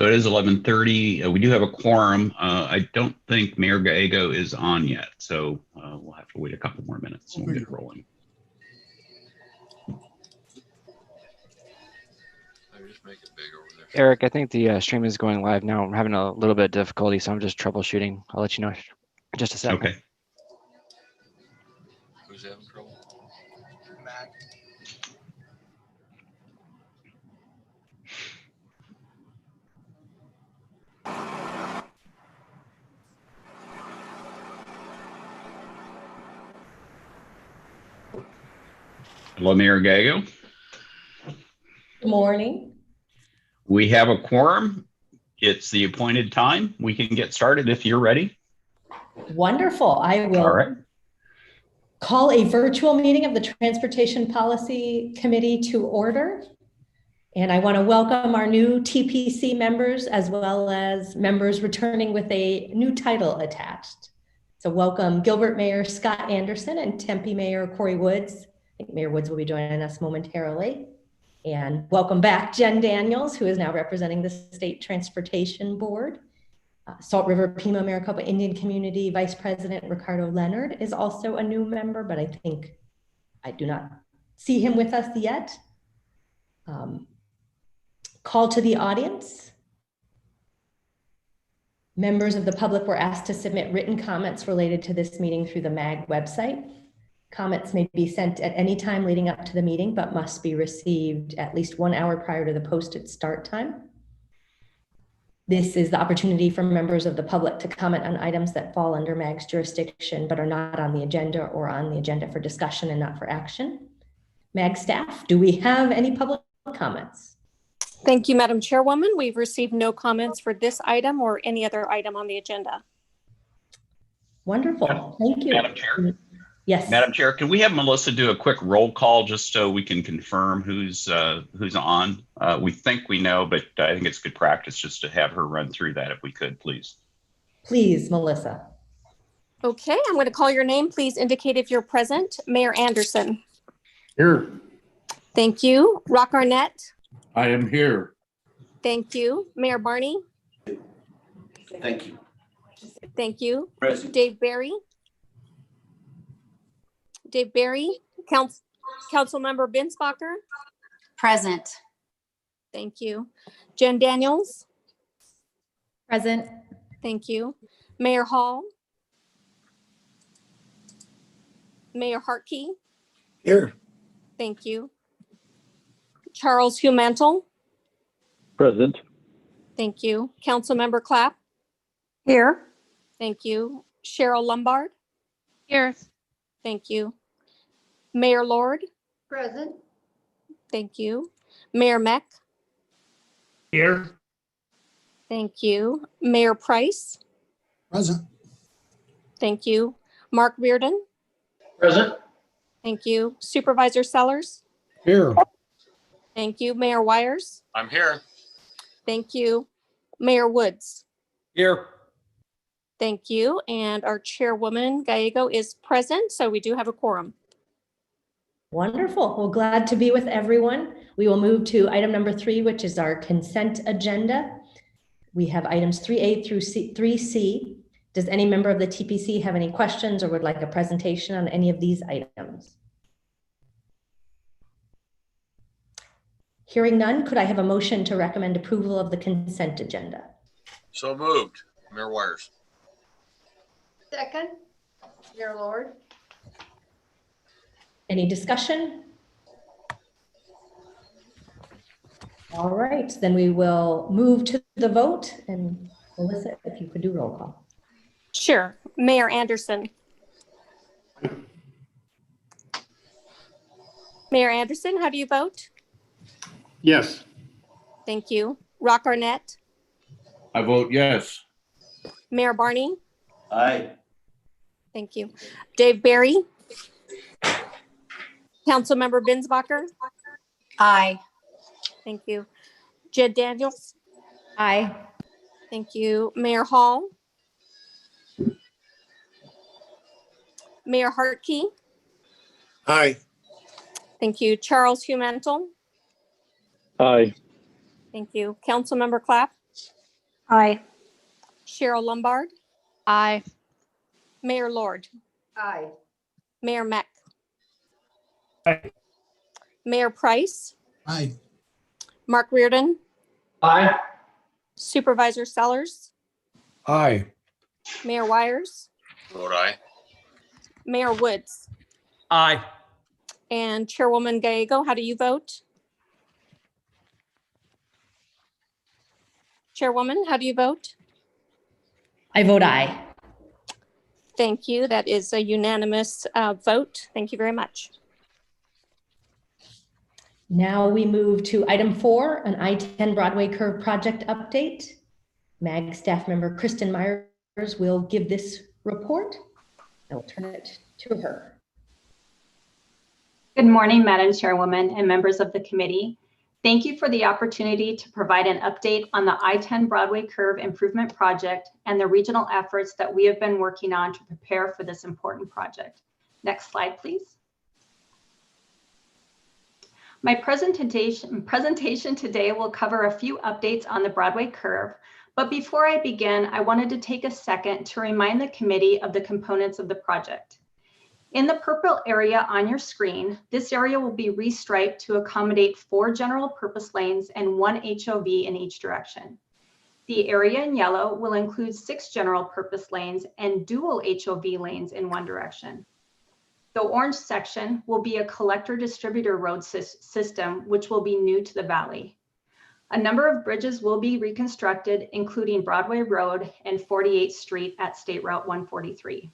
So it is 11:30. We do have a quorum. I don't think Mayor Gallego is on yet, so we'll have to wait a couple more minutes and we'll get rolling. Eric, I think the stream is going live now. I'm having a little bit of difficulty, so I'm just troubleshooting. I'll let you know in just a second. Okay. Who's having trouble? Mac. Hello, Mayor Gallego. Good morning. We have a quorum. It's the appointed time. We can get started if you're ready. Wonderful. I will All right. call a virtual meeting of the Transportation Policy Committee to order. And I want to welcome our new TPC members as well as members returning with a new title attached. So welcome Gilbert Mayor Scott Anderson and Tempe Mayor Corey Woods. I think Mayor Woods will be joining us momentarily. And welcome back Jen Daniels, who is now representing the State Transportation Board. Salt River Pima Maricopa Indian Community Vice President Ricardo Leonard is also a new member, but I think I do not see him with us yet. Call to the audience. Members of the public were asked to submit written comments related to this meeting through the MAG website. Comments may be sent at any time leading up to the meeting, but must be received at least 1 hour prior to the posted start time. This is the opportunity for members of the public to comment on items that fall under MAG's jurisdiction, but are not on the agenda or on the agenda for discussion and not for action. MAG staff, do we have any public comments? Thank you, Madam Chairwoman. We've received no comments for this item or any other item on the agenda. Wonderful. Thank you. Madam Chair. Yes. Madam Chair, can we have Melissa do a quick roll call just so we can confirm who's on? We think we know, but I think it's good practice just to have her run through that if we could, please. Please, Melissa. Okay, I'm going to call your name. Please indicate if you're present. Mayor Anderson. Here. Thank you. Rock Arnett. I am here. Thank you. Mayor Barney. Thank you. Thank you. Present. Dave Barry. Dave Barry. Councilmember Binsbacher. Present. Thank you. Jen Daniels. Present. Thank you. Mayor Hall. Mayor Harkey. Here. Thank you. Charles Humantle. Present. Thank you. Councilmember Clap. Here. Thank you. Cheryl Lombard. Here. Thank you. Mayor Lord. Present. Thank you. Mayor Meck. Here. Thank you. Mayor Price. Present. Thank you. Mark Reardon. Present. Thank you. Supervisor Sellers. Here. Thank you. Mayor Wires. I'm here. Thank you. Mayor Woods. Here. Thank you. And our chairwoman Gallego is present, so we do have a quorum. Wonderful. Well, glad to be with everyone. We will move to item number 3, which is our consent agenda. We have items 3A through 3C. Does any member of the TPC have any questions or would like a presentation on any of these items? Hearing none, could I have a motion to recommend approval of the consent agenda? So moved. Mayor Wires. Second. Mayor Lord. Any discussion? All right, then we will move to the vote. And Melissa, if you could do roll call. Sure. Mayor Anderson. Mayor Anderson, how do you vote? Yes. Thank you. Rock Arnett. I vote yes. Mayor Barney. Aye. Thank you. Dave Barry. Councilmember Binsbacher. Aye. Thank you. Jed Daniels. Aye. Thank you. Mayor Hall. Mayor Harkey. Aye. Thank you. Charles Humantle. Aye. Thank you. Councilmember Clap. Aye. Cheryl Lombard, Aye. Mayor Lord, Aye. Mayor Mack, Aye. Mayor Price, Aye. Mark Reardon, Aye. Supervisor Sellers, Aye. Mayor Wires, Vote aye. Mayor Woods, Aye. and Chairwoman Gallego. How do you vote? Chairwoman, how do you vote? I vote aye. Thank you. That is a unanimous vote. Thank you very much. Now we move to item 4, an I10 Broadway Curve project update. MAG staff member Kristen Myers will give this report. I will turn it to her. Good morning, Madam Chairwoman and members of the committee. Thank you for the opportunity to provide an update on the I10 Broadway Curve Improvement Project and the regional efforts that we have been working on to prepare for this important project. Next slide, please. My presentation today will cover a few updates on the Broadway Curve, but before I begin, I wanted to take a second to remind the committee of the components of the project. In the purple area on your screen, this area will be restriped to accommodate 4 general purpose lanes and 1 HOV in each direction. The area in yellow will include 6 general purpose lanes and dual HOV lanes in one direction. The orange section will be a collector distributor road system, which will be new to the valley. A number of bridges will be reconstructed, including Broadway Road and 48th Street at State Route 143.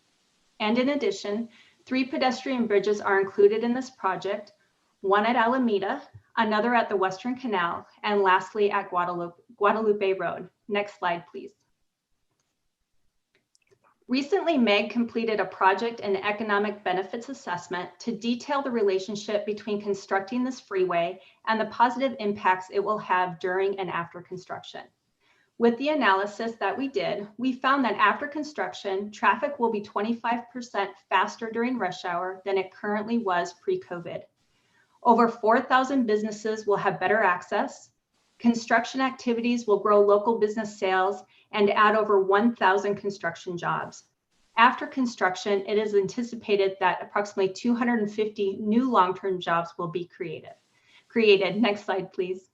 And in addition, 3 pedestrian bridges are included in this project, one at Alameda, another at the Western Canal, and lastly at Guadalupe Road. Next slide, please. Recently, MEG completed a project and economic benefits assessment to detail the relationship between constructing this freeway and the positive impacts it will have during and after construction. With the analysis that we did, we found that after construction, traffic will be 25% faster during rush hour than it currently was pre-COVID. Over 4,000 businesses will have better access. Construction activities will grow local business sales and add over 1,000 construction jobs. After construction, it is anticipated that approximately 250 new long-term jobs will be created. Next slide, please.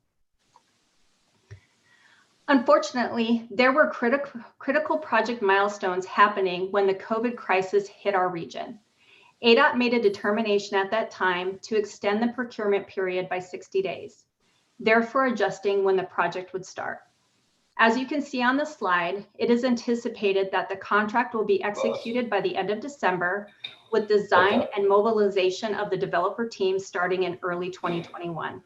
Unfortunately, there were critical project milestones happening when the COVID crisis hit our region. ADOT made a determination at that time to extend the procurement period by 60 days, therefore adjusting when the project would start. As you can see on the slide, it is anticipated that the contract will be executed by the end of December, with design and mobilization of the developer team starting in early 2021.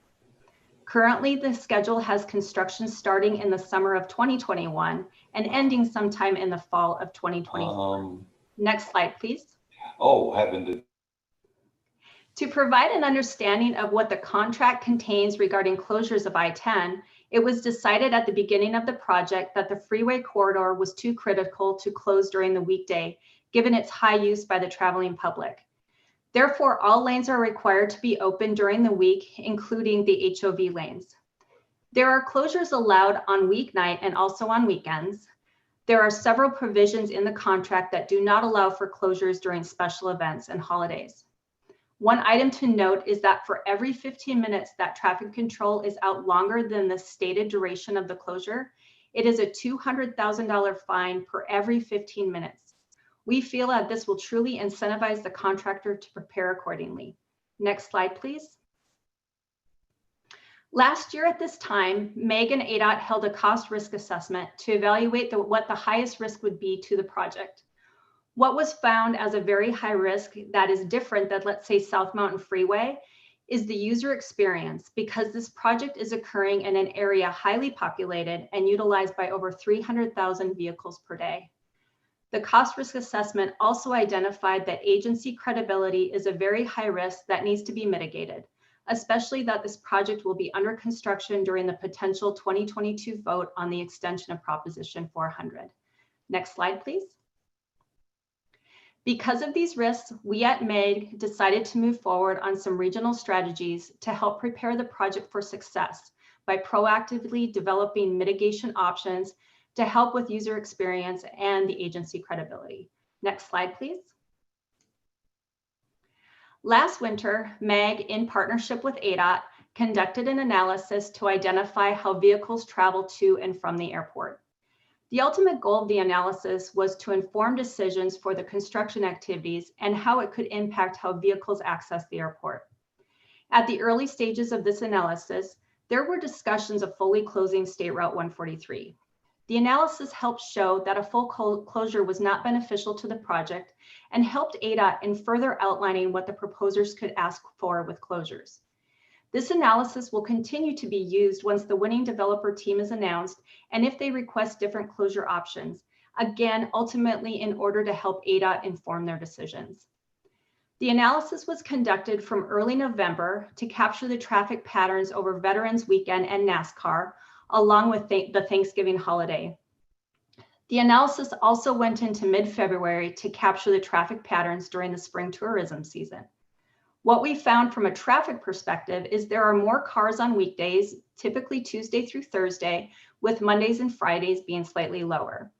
Currently, the schedule has construction starting in the summer of 2021 and ending sometime in the fall of 2024. Next slide, please. To provide an understanding of what the contract contains regarding closures of I-10, it was decided at the beginning of the project that the freeway corridor was too critical to close during the weekday, given its high use by the traveling public. Therefore, all lanes are required to be open during the week, including the HOV lanes. There are closures allowed on weeknight and also on weekends. There are several provisions in the contract that do not allow for closures during special events and holidays. One item to note is that for every 15 minutes that traffic control is out longer than the stated duration of the closure, it is a $200,000 fine per every 15 minutes. We feel that this will truly incentivize the contractor to prepare accordingly. Next slide, please. Last year at this time, MEG and ADOT held a cost risk assessment to evaluate what the highest risk would be to the project. What was found as a very high risk that is different than, let's say, South Mountain Freeway is the user experience, because this project is occurring in an area highly populated and utilized by over 300,000 vehicles per day. The cost risk assessment also identified that agency credibility is a very high risk that needs to be mitigated, especially that this project will be under construction during the potential 2022 vote on the extension of Proposition 400. Next slide, please. Because of these risks, we at MEG decided to move forward on some regional strategies to help prepare the project for success by proactively developing mitigation options to help with user experience and the agency credibility. Next slide, please. Last winter, MAG, in partnership with ADOT, conducted an analysis to identify how vehicles travel to and from the airport. The ultimate goal of the analysis was to inform decisions for the construction activities and how it could impact how vehicles access the airport. At the early stages of this analysis, there were discussions of fully closing State Route 143. The analysis helped show that a full closure was not beneficial to the project and helped ADOT in further outlining what the proposers could ask for with closures. This analysis will continue to be used once the winning developer team is announced and if they request different closure options, again, ultimately in order to help ADOT inform their decisions. The analysis was conducted from early November to capture the traffic patterns over Veterans Weekend and NASCAR, along with the Thanksgiving holiday. The analysis also went into mid-February to capture the traffic patterns during the spring tourism season. What we found from a traffic perspective is there are more cars on weekdays, typically Tuesday through Thursday, with Mondays and Fridays being slightly lower.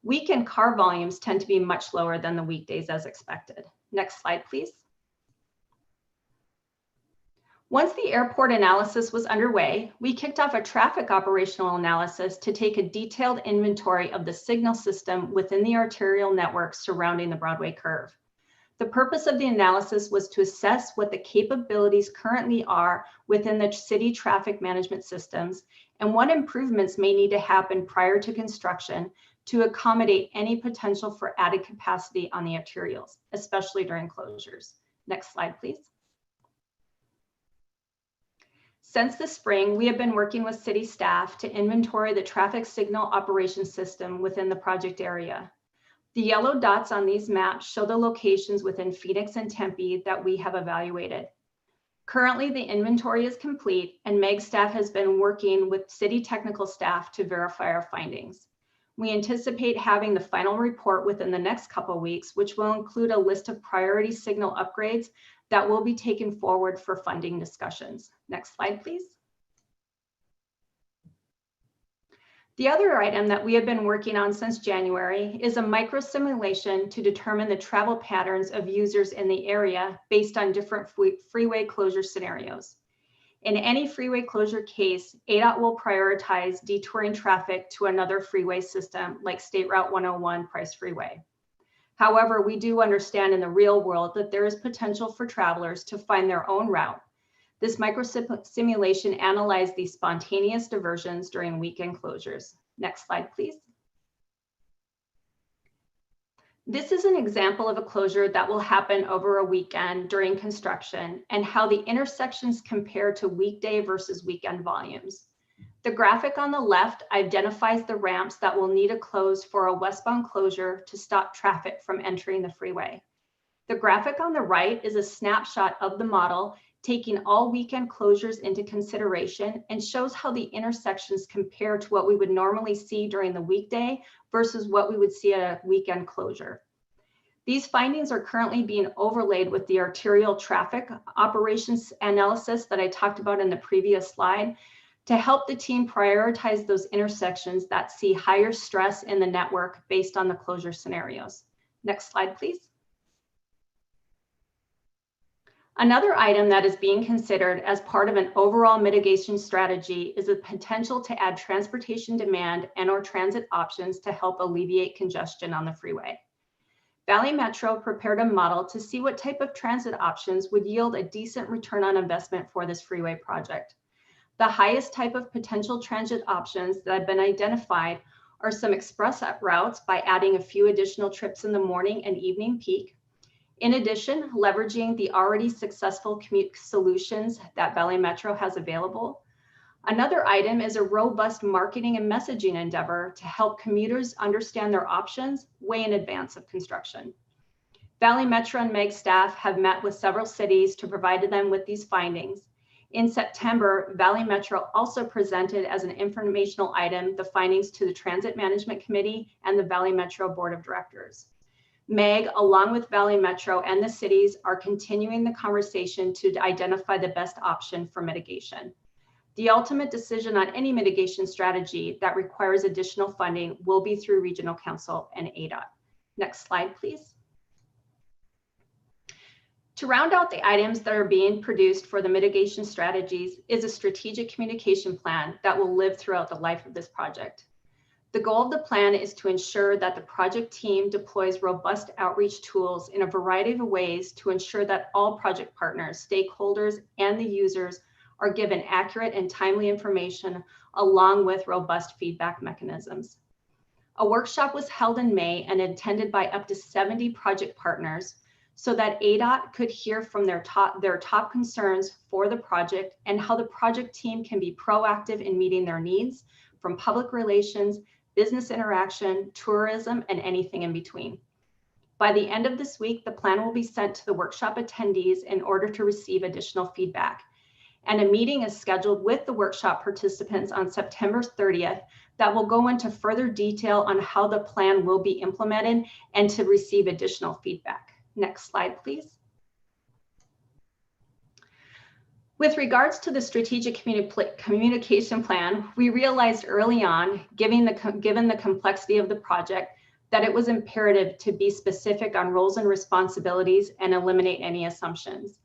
Weekend car volumes tend to be much lower than the weekdays as expected. Next slide, please. Once the airport analysis was underway, we kicked off a traffic operational analysis to take a detailed inventory of the signal system within the arterial network surrounding the Broadway curve. The purpose of the analysis was to assess what the capabilities currently are within the city traffic management systems and what improvements may need to happen prior to construction to accommodate any potential for added capacity on the arterials, especially during closures. Next slide, please. Since the spring, we have been working with city staff to inventory the traffic signal operations system within the project area. The yellow dots on these maps show the locations within Phoenix and Tempe that we have evaluated. Currently, the inventory is complete and MEG staff has been working with city technical staff to verify our findings. We anticipate having the final report within the next couple of weeks, which will include a list of priority signal upgrades that will be taken forward for funding discussions. Next slide, please. The other item that we have been working on since January is a microsimulation to determine the travel patterns of users in the area based on different freeway closure scenarios. In any freeway closure case, ADOT will prioritize detouring traffic to another freeway system like State Route 101 Price Freeway. However, we do understand in the real world that there is potential for travelers to find their own route. This microsimulation analyzed these spontaneous diversions during weekend closures. Next slide, please. This is an example of a closure that will happen over a weekend during construction and how the intersections compare to weekday versus weekend volumes. The graphic on the left identifies the ramps that will need a close for a westbound closure to stop traffic from entering the freeway. The graphic on the right is a snapshot of the model taking all weekend closures into consideration and shows how the intersections compare to what we would normally see during the weekday versus what we would see at a weekend closure. These findings are currently being overlaid with the arterial traffic operations analysis that I talked about in the previous slide to help the team prioritize those intersections that see higher stress in the network based on the closure scenarios. Next slide, please. Another item that is being considered as part of an overall mitigation strategy is the potential to add transportation demand and/or transit options to help alleviate congestion on the freeway. Valley Metro prepared a model to see what type of transit options would yield a decent return on investment for this freeway project. The highest type of potential transit options that have been identified are some express routes by adding a few additional trips in the morning and evening peak. In addition, leveraging the already successful commute solutions that Valley Metro has available. Another item is a robust marketing and messaging endeavor to help commuters understand their options way in advance of construction. Valley Metro and MEG staff have met with several cities to provide them with these findings. In September, Valley Metro also presented as an informational item the findings to the Transit Management Committee and the Valley Metro Board of Directors. MEG, along with Valley Metro and the cities, are continuing the conversation to identify the best option for mitigation. The ultimate decision on any mitigation strategy that requires additional funding will be through Regional Council and ADOT. Next slide, please. To round out the items that are being produced for the mitigation strategies is a strategic communication plan that will live throughout the life of this project. The goal of the plan is to ensure that the project team deploys robust outreach tools in a variety of ways to ensure that all project partners, stakeholders, and the users are given accurate and timely information along with robust feedback mechanisms. A workshop was held in May and attended by up to 70 project partners so that ADOT could hear from their top concerns for the project and how the project team can be proactive in meeting their needs from public relations, business interaction, tourism, and anything in between. By the end of this week, the plan will be sent to the workshop attendees in order to receive additional feedback. And a meeting is scheduled with the workshop participants on September 30th that will go into further detail on how the plan will be implemented and to receive additional feedback. Next slide, please. With regards to the strategic communication plan, we realized early on, given the complexity of the project, that it was imperative to be specific on roles and responsibilities and eliminate any assumptions,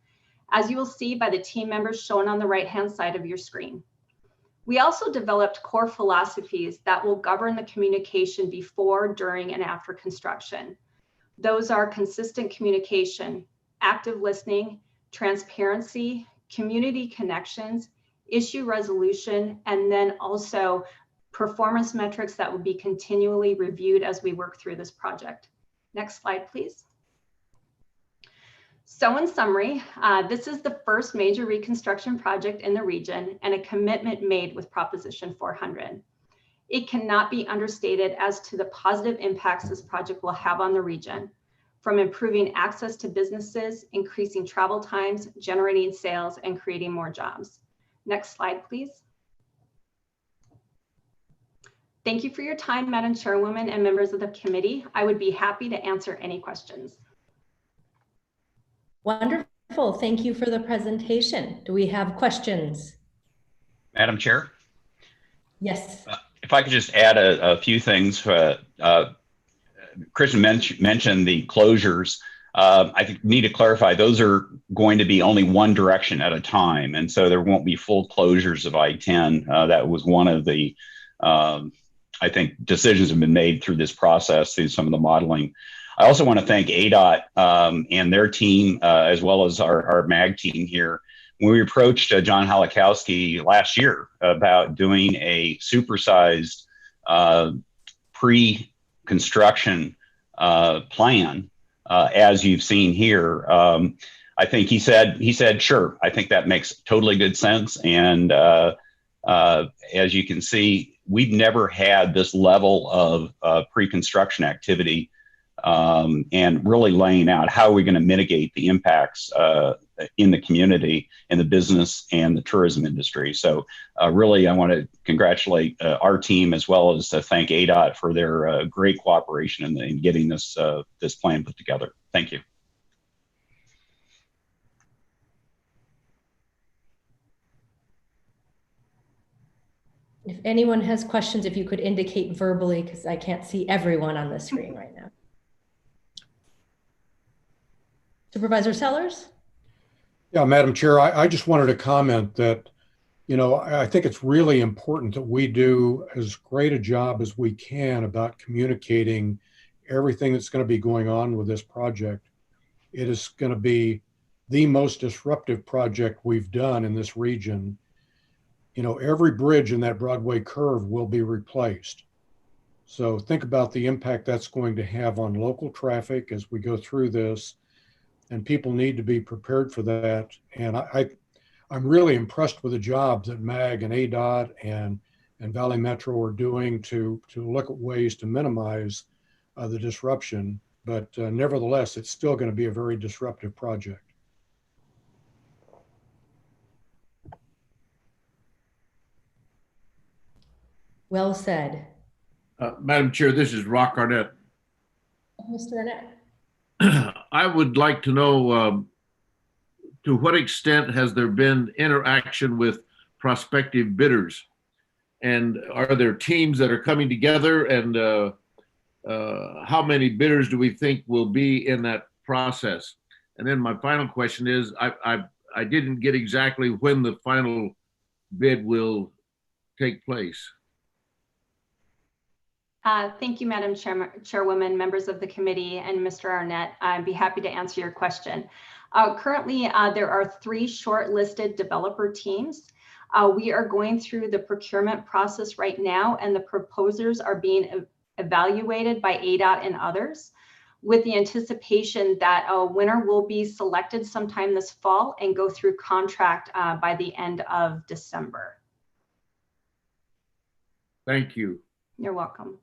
as you will see by the team members shown on the right-hand side of your screen. We also developed core philosophies that will govern the communication before, during, and after construction. Those are consistent communication, active listening, transparency, community connections, issue resolution, and then also performance metrics that will be continually reviewed as we work through this project. Next slide, please. So in summary, this is the first major reconstruction project in the region and a commitment made with Proposition 400. It cannot be understated as to the positive impacts this project will have on the region, from improving access to businesses, increasing travel times, generating sales, and creating more jobs. Next slide, please. Thank you for your time, Madam Chairwoman and members of the committee. I would be happy to answer any questions. Wonderful. Thank you for the presentation. Do we have questions? Madam Chair? Yes. If I could just add a few things. Kristen mentioned the closures. I need to clarify, those are going to be only one direction at a time. And so there won't be full closures of I-10. That was one of the, I think, decisions have been made through this process, through some of the modeling. I also want to thank ADOT and their team, as well as our MAG team here. When we approached John Halakowski last year about doing a supersized pre-construction plan, as you've seen here, I think he said, sure, I think that makes totally good sense. And as you can see, we've never had this level of pre-construction activity and really laying out how we're going to mitigate the impacts in the community, in the business and the tourism industry. So really, I want to congratulate our team as well as thank ADOT for their great cooperation in getting this this plan put together. Thank you. If anyone has questions, if you could indicate verbally, because I can't see everyone on the screen right now. Supervisor Sellers? Yeah, Madam Chair, I just wanted to comment that, you know, I think it's really important that we do as great a job as we can about communicating everything that's going to be going on with this project. It is going to be the most disruptive project we've done in this region. You know, every bridge in that Broadway curve will be replaced. So think about the impact that's going to have on local traffic as we go through this. And people need to be prepared for that. And I'm really impressed with the job that MAG and ADOT and Valley Metro are doing to look at ways to minimize the disruption. But nevertheless, it's still going to be a very disruptive project. Well said. Madam Chair, this is Garnet. Mr. Arnett. I would like to know to what extent has there been interaction with prospective bidders? And are there teams that are coming together? And how many bidders do we think will be in that process? And then my final question is, I didn't get exactly when the final bid will take place. Thank you, Madam Chairwoman, members of the committee, and Mr. Arnett. I'd be happy to answer your question. Currently, there are 3 shortlisted developer teams. We are going through the procurement process right now, and the proposers are being evaluated by ADOT and others, with the anticipation that a winner will be selected sometime this fall and go through contract by the end of December. Thank you. You're welcome.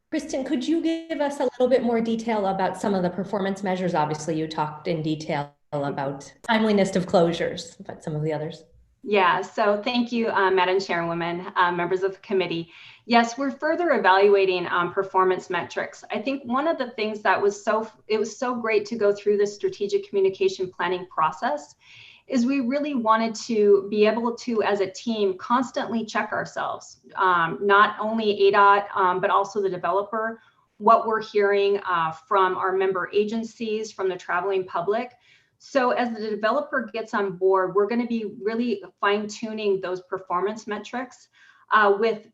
Kristen, could you give us a little bit more detail about some of the performance measures? Obviously, you talked in detail about timeliness of closures, but some of the others. Yeah, so thank you, Madam Chairwoman, members of the committee. Yes, we're further evaluating performance metrics. I think one of the things that was so great to go through this strategic communication planning process is we really wanted to be able to, as a team, constantly check ourselves, not only ADOT, but also the developer, what we're hearing from our member agencies, from the traveling public. So as the developer gets on board, we're going to be really fine-tuning those performance metrics with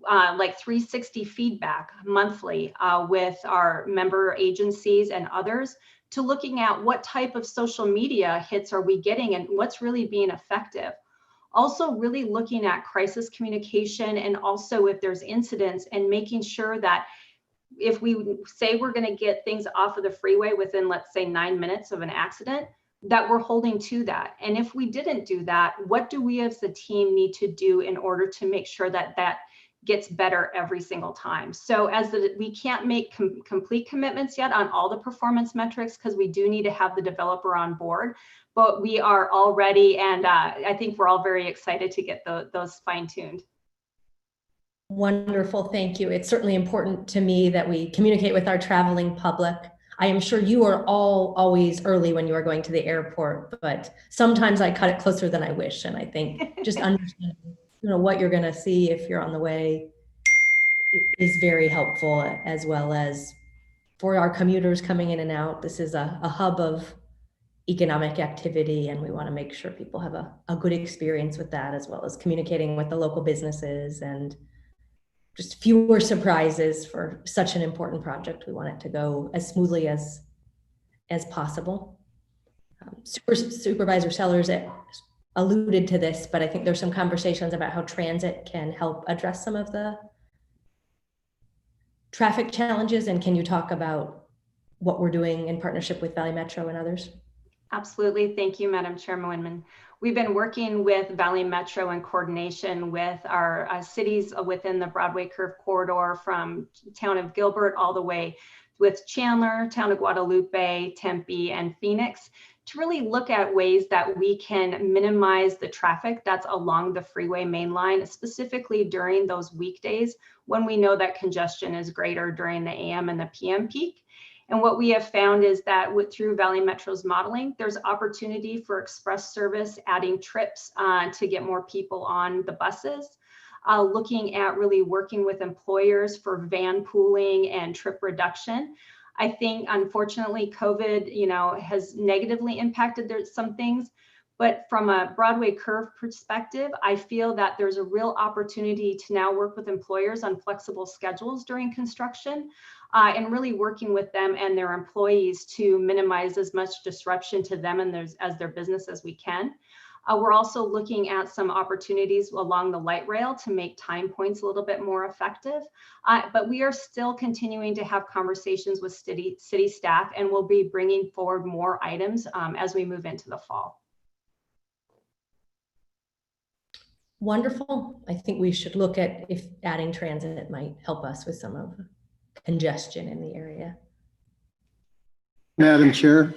like 360 feedback monthly with our member agencies and others, to looking at what type of social media hits are we getting and what's really being effective. Also really looking at crisis communication, and also if there's incidents, and making sure that if we say we're going to get things off of the freeway within, let's say, 9 minutes of an accident, that we're holding to that. And if we didn't do that, what do we as the team need to do in order to make sure that that gets better every single time? So we can't make complete commitments yet on all the performance metrics, because we do need to have the developer on board, but we are all ready, and I think we're all very excited to get those fine-tuned. Wonderful, thank you. It's certainly important to me that we communicate with our traveling public. I am sure you are all always early when you are going to the airport, but sometimes I cut it closer than I wish. And I think just understanding, what you're going to see if you're on the way is very helpful, as well as for our commuters coming in and out. This is a hub of economic activity, and we want to make sure people have a good experience with that, as well as communicating with the local businesses, and just fewer surprises for such an important project. We want it to go as smoothly as possible. Supervisor Sellers alluded to this, but I think there's some conversations about how transit can help address some of the traffic challenges. And can you talk about what we're doing in partnership with Valley Metro and others? Absolutely. Thank you, Madam Chairwoman. We've been working with Valley Metro in coordination with our cities within the Broadway Curve corridor, from town of Gilbert all the way with Chandler, town of Guadalupe, Tempe, and Phoenix, to really look at ways that we can minimize the traffic that's along the freeway main line, specifically during those weekdays when we know that congestion is greater during the AM and the PM peak. And what we have found is that through Valley Metro's modeling, there's opportunity for express service, adding trips to get more people on the buses, looking at really working with employers for van pooling and trip reduction. I think, unfortunately, COVID, has negatively impacted some things. But from a Broadway Curve perspective, I feel that there's a real opportunity to now work with employers on flexible schedules during construction, and really working with them and their employees to minimize as much disruption to them and as their business as we can. We're also looking at some opportunities along the light rail to make time points a little bit more effective. But we are still continuing to have conversations with city staff, and we'll be bringing forward more items as we move into the fall. Wonderful. I think we should look at if adding transit might help us with some of the congestion in the area. Madam Chair.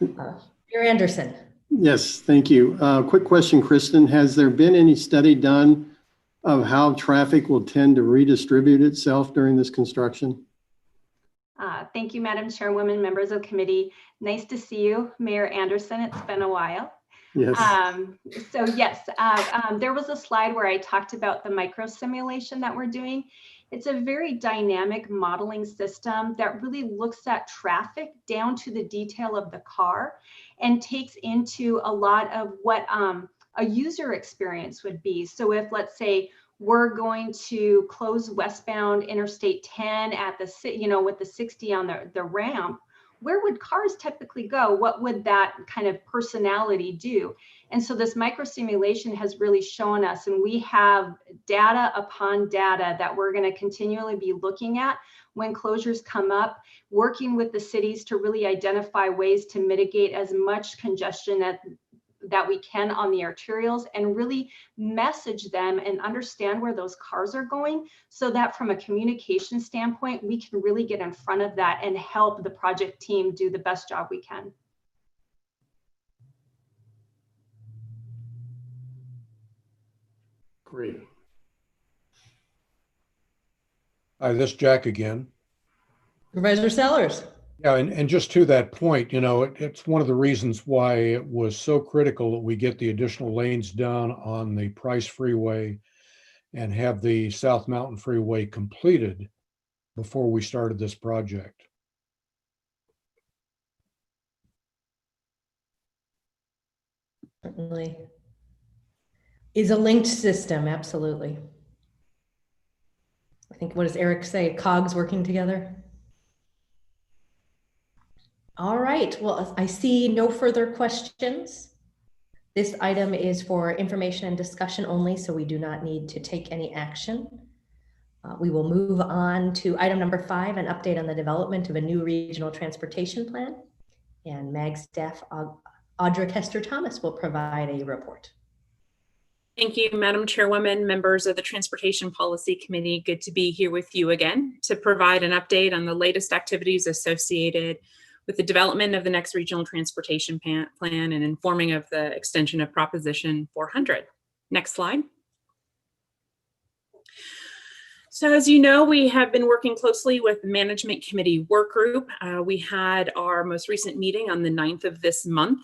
Mayor Anderson. Yes, thank you. Quick question, Kristen. Has there been any study done of how traffic will tend to redistribute itself during this construction? Thank you, Madam Chairwoman, members of committee. Nice to see you, Mayor Anderson. It's been a while. Yes. There was a slide where I talked about the microsimulation that we're doing. It's a very dynamic modeling system that really looks at traffic down to the detail of the car and takes into a lot of what a user experience would be. So if, let's say, we're going to close westbound Interstate 10 at the, with the 60 on the ramp, where would cars typically go? What would that kind of personality do? And so this microsimulation has really shown us, and we have data upon data that we're going to continually be looking at when closures come up, working with the cities to really identify ways to mitigate as much congestion that we can on the arterials and really message them and understand where those cars are going so that from a communication standpoint, we can really get in front of that and help the project team do the best job we can. Great. Hi, this is Jack again. Supervisor Sellers. Yeah, and just to that point, it's one of the reasons why it was so critical that we get the additional lanes done on the Price Freeway and have the South Mountain Freeway completed before we started this project. Certainly. Is a linked system, absolutely. I think, what does Eric say? Cogs working together? All right, well, I see no further questions. This item is for information and discussion only, so we do not need to take any action. We will move on to item number 5, an update on the development of a new regional transportation plan. And MAG staff, Audra Kester-Thomas, will provide a report. Thank you, Madam Chairwoman, members of the Transportation Policy Committee. Good to be here with you again to provide an update on the latest activities associated with the development of the next regional transportation plan and informing of the extension of Proposition 400. Next slide. So as you know, we have been working closely with the Management Committee Work Group. We had our most recent meeting on the 9th of this month.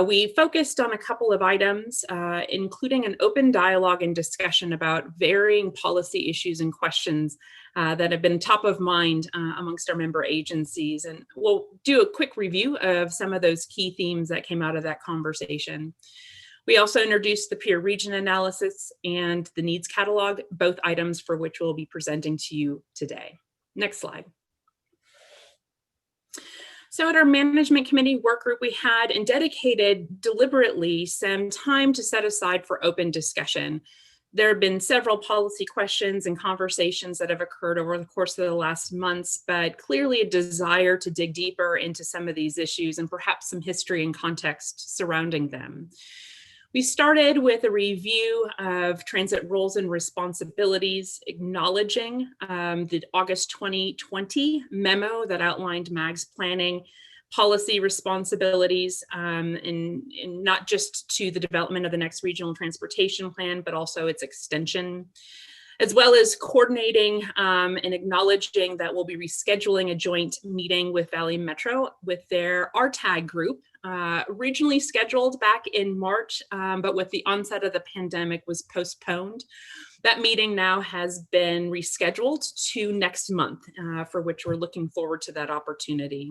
We focused on a couple of items, including an open dialogue and discussion about varying policy issues and questions that have been top of mind amongst our member agencies. And we'll do a quick review of some of those key themes that came out of that conversation. We also introduced the peer region analysis and the needs catalog, both items for which we'll be presenting to you today. Next slide. So at our Management Committee Work Group, we had and dedicated deliberately some time to set aside for open discussion. There have been several policy questions and conversations that have occurred over the course of the last months, but clearly a desire to dig deeper into some of these issues and perhaps some history and context surrounding them. We started with a review of transit roles and responsibilities, acknowledging the August 2020 memo that outlined MAG's planning policy responsibilities, and not just to the development of the next regional transportation plan, but also its extension, as well as coordinating and acknowledging that we'll be rescheduling a joint meeting with Valley Metro with their RTAG group, originally scheduled back in March, but with the onset of the pandemic was postponed. That meeting now has been rescheduled to next month, for which we're looking forward to that opportunity.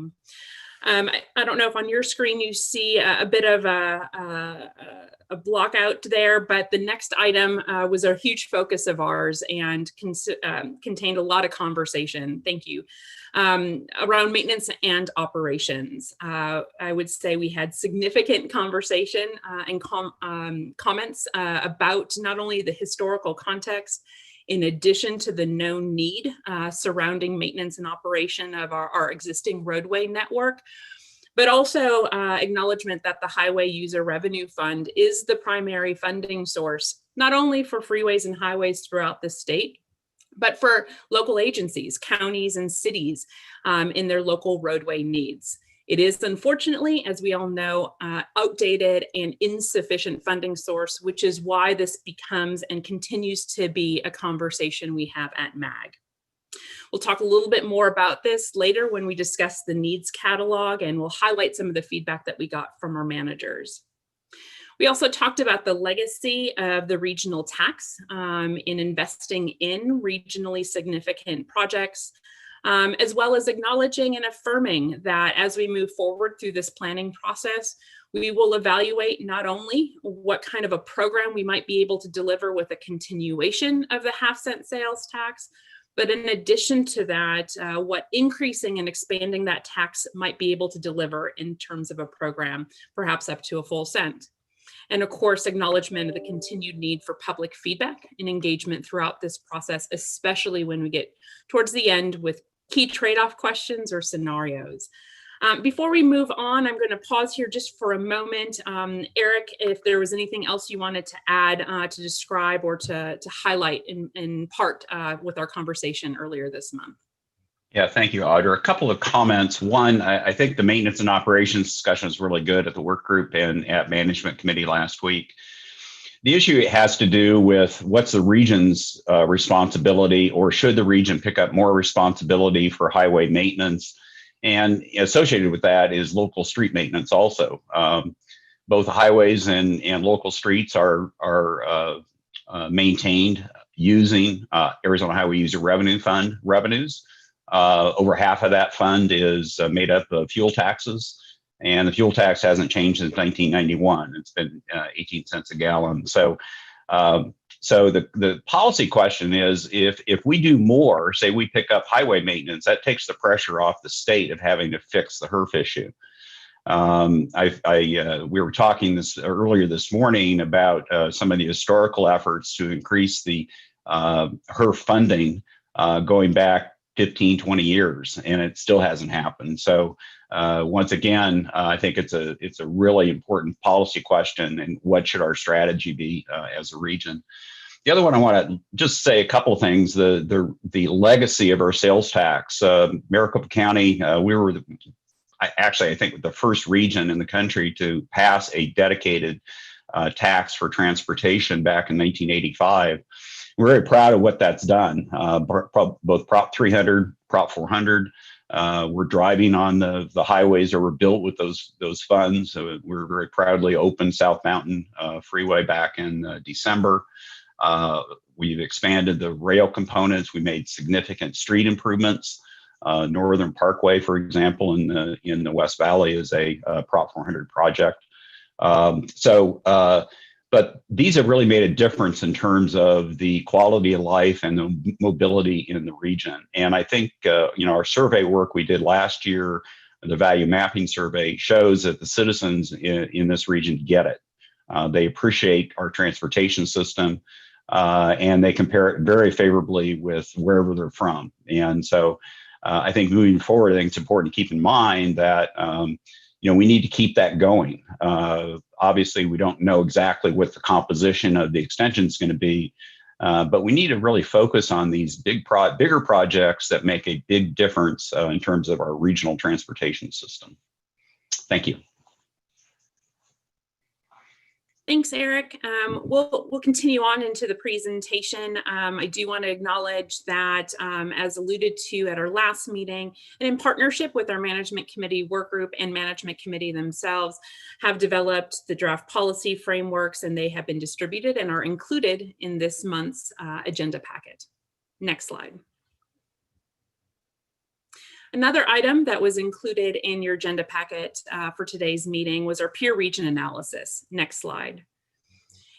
I don't know if on your screen you see a bit of a block out there, but the next item was a huge focus of ours and contained a lot of conversation. Thank you. Around maintenance and operations. I would say we had significant conversation and comments about not only the historical context, in addition to the known need surrounding maintenance and operation of our existing roadway network, but also acknowledgement that the Highway User Revenue Fund is the primary funding source, not only for freeways and highways throughout the state, but for local agencies, counties, and cities in their local roadway needs. It is, unfortunately, as we all know, outdated and insufficient funding source, which is why this becomes and continues to be a conversation we have at MAG. We'll talk a little bit more about this later when we discuss the needs catalog, and we'll highlight some of the feedback that we got from our managers. We also talked about the legacy of the regional tax in investing in regionally significant projects, as well as acknowledging and affirming that as we move forward through this planning process, we will evaluate not only what kind of a program we might be able to deliver with a continuation of the half-cent sales tax, but in addition to that, what increasing and expanding that tax might be able to deliver in terms of a program, perhaps up to a full cent. And of course, acknowledgement of the continued need for public feedback and engagement throughout this process, especially when we get towards the end with key trade-off questions or scenarios. Before we move on, I'm going to pause here just for a moment. Eric, if there was anything else you wanted to add to describe or to highlight in part with our conversation earlier this month. Yeah, thank you, Audra. A couple of comments. One, I think the maintenance and operations discussion was really good at the work group and at management committee last week. The issue has to do with what's the region's responsibility, or should the region pick up more responsibility for highway maintenance? And associated with that is local street maintenance also. Both highways and local streets are maintained using Arizona Highway User Revenue Fund revenues. Over half of that fund is made up of fuel taxes, and the fuel tax hasn't changed since 1991. It's been 18 cents a gallon. So the policy question is, if we do more, say we pick up highway maintenance, that takes the pressure off the state of having to fix the HERF issue. We were talking earlier this morning about some of the historical efforts to increase the HERF funding going back 15, 20 years, and it still hasn't happened. So once again, I think it's a really important policy question, and what should our strategy be as a region? The other one, I want to just say a couple of things. The legacy of our sales tax. Maricopa County, we were I think the first region in the country to pass a dedicated tax for transportation back in 1985. We're very proud of what that's done. Both Prop 300, Prop 400. We're driving on the highways that were built with those funds. So we're very proudly opened South Mountain Freeway back in December. We've expanded the rail components. We made significant street improvements. Northern Parkway, for example, in the West Valley is a Prop 400 project. But these have really made a difference in terms of the quality of life and the mobility in the region. And I think, our survey work we did last year, the value mapping survey, shows that the citizens in this region get it. They appreciate our transportation system, and they compare it very favorably with wherever they're from. And so I think moving forward, I think it's important to keep in mind that we need to keep that going. Obviously, we don't know exactly what the composition of the extension is going to be, but we need to really focus on these bigger projects that make a big difference in terms of our regional transportation system. Thank you. Thanks, Eric. We'll continue on into the presentation. I do want to acknowledge that, as alluded to at our last meeting, and in partnership with our management committee work group and management committee themselves, have developed the draft policy frameworks, and they have been distributed and are included in this month's agenda packet. Next slide. Another item that was included in your agenda packet for today's meeting was our peer region analysis. Next slide.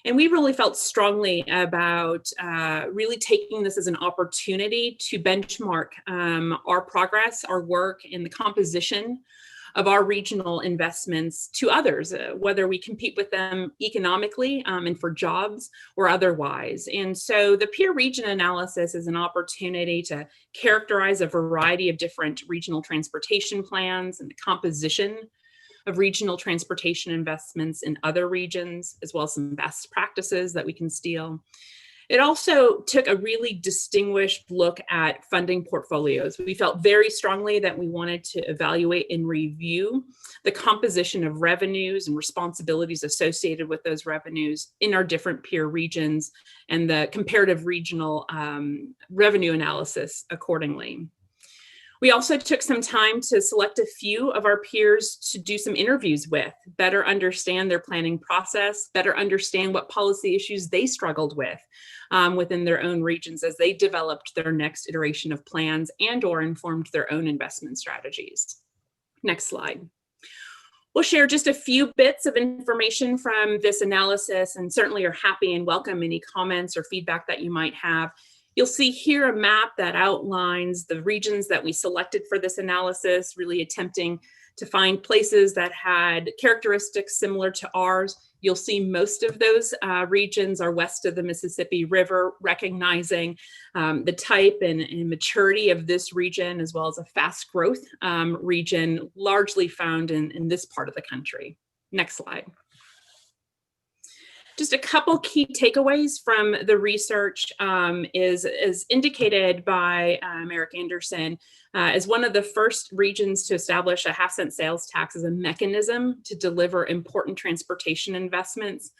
And we really felt strongly about really taking this as an opportunity to benchmark our progress, our work, and the composition of our regional investments to others, whether we compete with them economically and for jobs or otherwise. And so the peer region analysis is an opportunity to characterize a variety of different regional transportation plans and the composition of regional transportation investments in other regions, as well as some best practices that we can steal. It also took a really distinguished look at funding portfolios. We felt very strongly that we wanted to evaluate and review the composition of revenues and responsibilities associated with those revenues in our different peer regions and the comparative regional revenue analysis accordingly. We also took some time to select a few of our peers to do some interviews with, better understand their planning process, better understand what policy issues they struggled with within their own regions as they developed their next iteration of plans and or informed their own investment strategies. Next slide. We'll share just a few bits of information from this analysis and certainly are happy and welcome any comments or feedback that you might have. You'll see here a map that outlines the regions that we selected for this analysis, really attempting to find places that had characteristics similar to ours. You'll see most of those regions are west of the Mississippi River, recognizing the type and maturity of this region, as well as a fast growth region largely found in this part of the country. Next slide. Just a couple key takeaways from the research is indicated by Merrick Anderson as one of the first regions to establish a half-cent sales tax as a mechanism to deliver important transportation investments.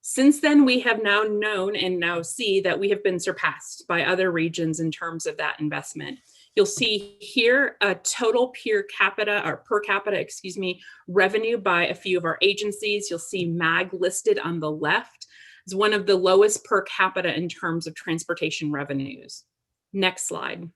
Since then, we have now known and now see that we have been surpassed by other regions in terms of that investment. You'll see here a total per capita, revenue by a few of our agencies. You'll see MAG listed on the left as one of the lowest per capita in terms of transportation revenues. Next slide.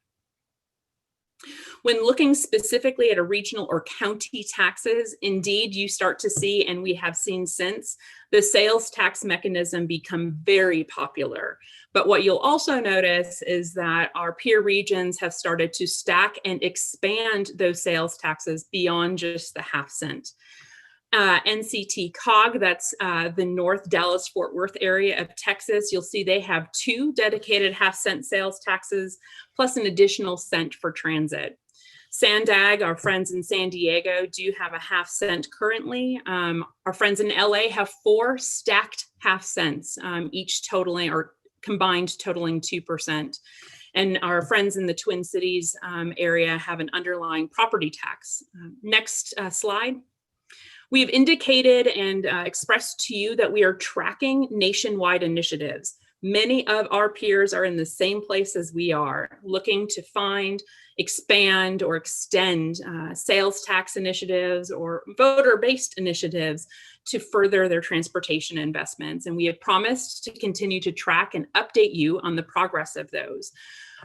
When looking specifically at a regional or county taxes, indeed, you start to see, and we have seen since, the sales tax mechanism become very popular. But what you'll also notice is that our peer regions have started to stack and expand those sales taxes beyond just the half cent. NCT COG, that's the North Dallas-Fort Worth area of Texas, you'll see they have 2 dedicated half-cent sales taxes, plus an additional cent for transit. Sandag, our friends in San Diego, do have a half cent currently. Our friends in LA have 4 stacked half cents, each totaling or combined totaling 2%. And our friends in the Twin Cities area have an underlying property tax. Next slide. We have indicated and expressed to you that we are tracking nationwide initiatives. Many of our peers are in the same place as we are, looking to find, expand, or extend sales tax initiatives or voter-based initiatives to further their transportation investments. And we have promised to continue to track and update you on the progress of those.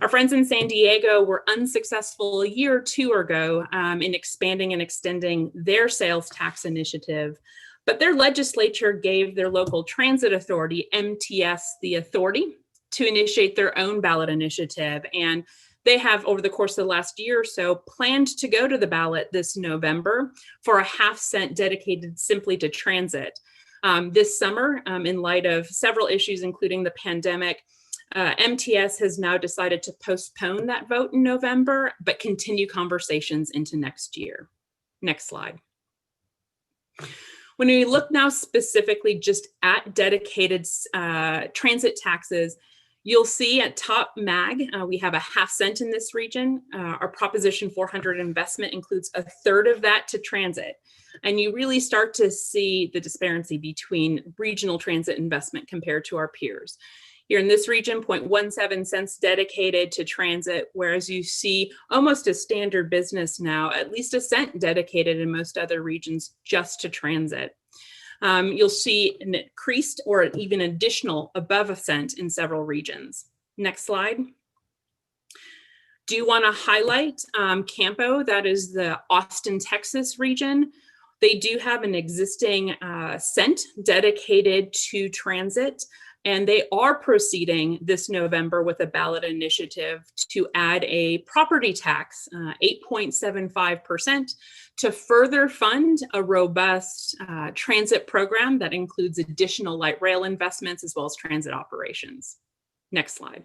Our friends in San Diego were unsuccessful a year or 2 ago in expanding and extending their sales tax initiative, but their legislature gave their local transit authority, MTS, the authority to initiate their own ballot initiative. And they have, over the course of the last year or so, planned to go to the ballot this November for a half cent dedicated simply to transit. This summer, in light of several issues, including the pandemic, MTS has now decided to postpone that vote in November, but continue conversations into next year. Next slide. When we look now specifically just at dedicated transit taxes, you'll see at top MAG, we have a half cent in this region. Our Proposition 400 investment includes a third of that to transit. And you really start to see the disparity between regional transit investment compared to our peers. Here in this region, 0.17 cents dedicated to transit, whereas you see almost a standard business now, at least a cent dedicated in most other regions just to transit. You'll see an increased or even additional above a cent in several regions. Next slide. Do want to highlight Campo, that is the Austin, Texas region. They do have an existing cent dedicated to transit. And they are proceeding this November with a ballot initiative to add a property tax, 8.75%, to further fund a robust transit program that includes additional light rail investments as well as transit operations. Next slide.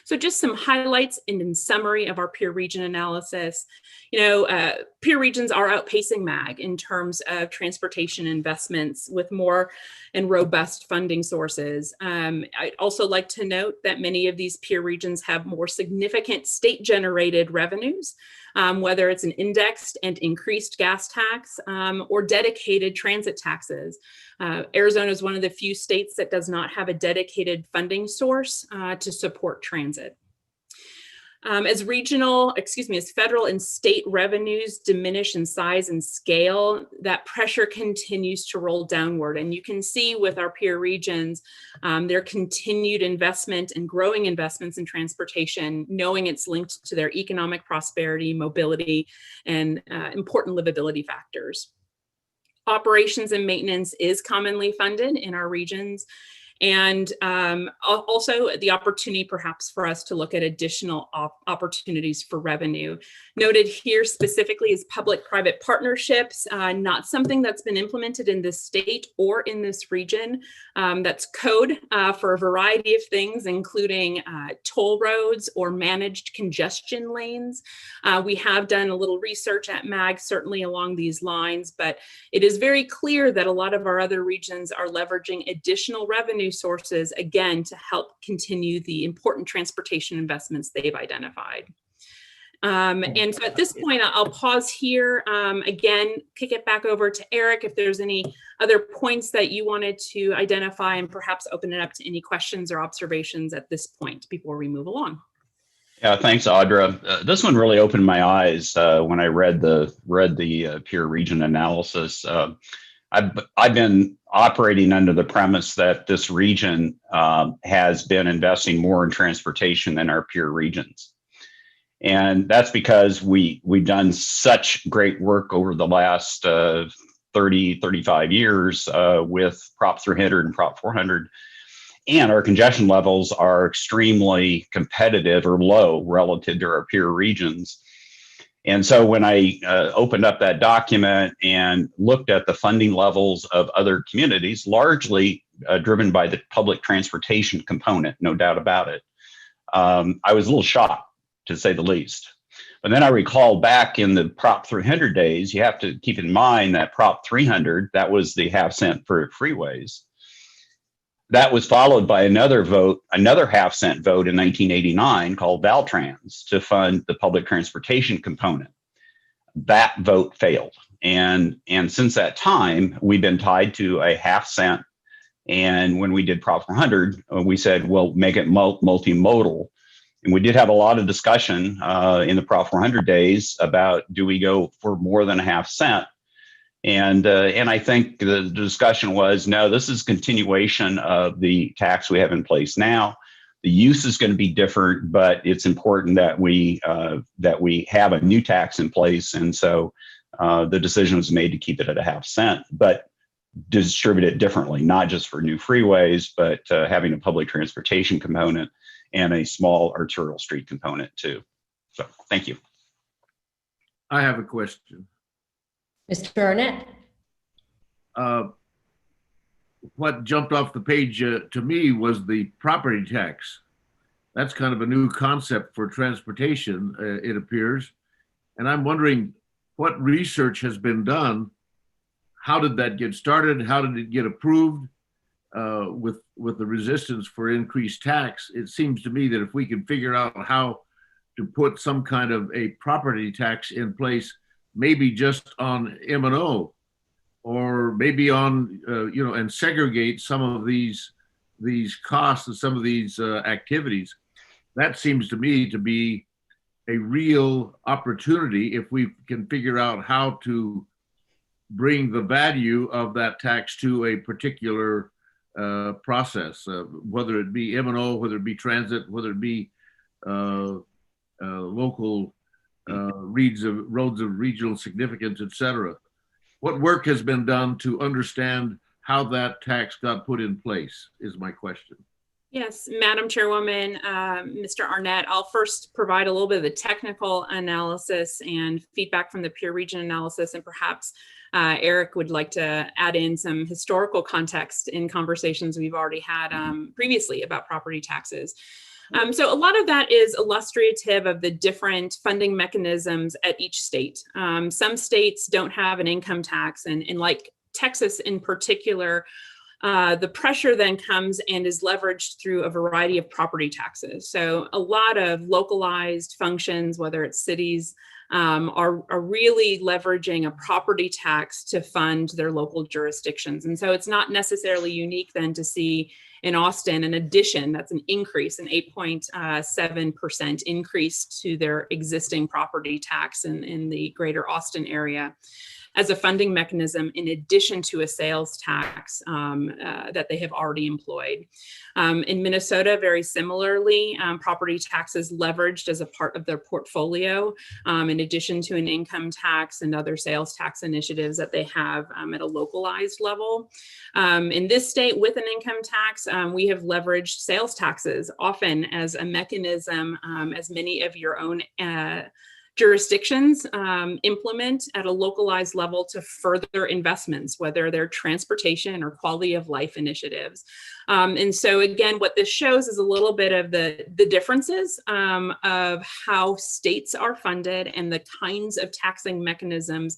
So just some highlights and in summary of our peer region analysis. Peer regions are outpacing MAG in terms of transportation investments with more and robust funding sources. I'd also like to note that many of these peer regions have more significant state-generated revenues, whether it's an indexed and increased gas tax or dedicated transit taxes. Arizona is one of the few states that does not have a dedicated funding source to support transit. As federal and state revenues diminish in size and scale, that pressure continues to roll downward. And you can see with our peer regions, their continued investment and growing investments in transportation, knowing it's linked to their economic prosperity, mobility, and important livability factors. Operations and maintenance is commonly funded in our regions. And also the opportunity perhaps for us to look at additional opportunities for revenue. Noted here specifically is public-private partnerships, not something that's been implemented in this state or in this region. That's code for a variety of things, including toll roads or managed congestion lanes. We have done a little research at MAG, certainly along these lines, but it is very clear that a lot of our other regions are leveraging additional revenue sources, again, to help continue the important transportation investments they've identified. And so at this point, I'll pause here. Again, kick it back over to Eric if there's any other points that you wanted to identify, and perhaps open it up to any questions or observations at this point before we move along. Yeah, thanks, Audra. This one really opened my eyes when I read the peer region analysis. I've been operating under the premise that this region has been investing more in transportation than our peer regions. And that's because we've done such great work over the last 35 years with Prop 300 and Prop 400. And our congestion levels are extremely competitive or low relative to our peer regions. And so when I opened up that document and looked at the funding levels of other communities, largely driven by the public transportation component, no doubt about it, I was a little shocked, to say the least. But then I recall back in the Prop 300 days, you have to keep in mind that Prop 300, that was the half-cent for freeways. That was followed by another half-cent vote in 1989 called Valtrans to fund the public transportation component. That vote failed. And since that time, we've been tied to a half-cent. And when we did Prop 400, we said, well, make it multimodal. And we did have a lot of discussion in the Prop 400 days about, do we go for more than a half-cent? And I think the discussion was, no, this is continuation of the tax we have in place now. The use is going to be different, but it's important that we have a new tax in place. And so the decision was made to keep it at a half-cent, but distribute it differently, not just for new freeways, but having a public transportation component and a small arterial street component too. So thank you. I have a question. Mr. Garnet. What jumped off the page to me was the property tax. That's kind of a new concept for transportation, it appears. And I'm wondering what research has been done. How did that get started? How did it get approved with the resistance for increased tax? It seems to me that if we can figure out how to put some kind of a property tax in place, maybe just on M&O, or maybe on, and segregate some of these costs and some of these activities. That seems to me to be a real opportunity if we can figure out how to bring the value of that tax to a particular process, whether it be M&O, whether it be transit, whether it be local roads of regional significance, etc. What work has been done to understand how that tax got put in place is my question. Yes, Madam Chairwoman, Mr. Arnett, I'll first provide a little bit of the technical analysis and feedback from the peer region analysis, and perhaps Eric would like to add in some historical context in conversations we've already had previously about property taxes. So a lot of that is illustrative of the different funding mechanisms at each state. Some states don't have an income tax, and like Texas in particular, the pressure then comes and is leveraged through a variety of property taxes. So a lot of localized functions, whether it's cities, are really leveraging a property tax to fund their local jurisdictions. And so it's not necessarily unique then to see in Austin an addition, that's an increase, an 8.7% increase to their existing property tax in the greater Austin area as a funding mechanism in addition to a sales tax that they have already employed. In Minnesota, very similarly, property taxes leveraged as a part of their portfolio, in addition to an income tax and other sales tax initiatives that they have at a localized level. In this state with an income tax, we have leveraged sales taxes often as a mechanism, as many of your own jurisdictions implement at a localized level to further investments, whether they're transportation or quality of life initiatives. And so again, what this shows is a little bit of the differences of how states are funded and the kinds of taxing mechanisms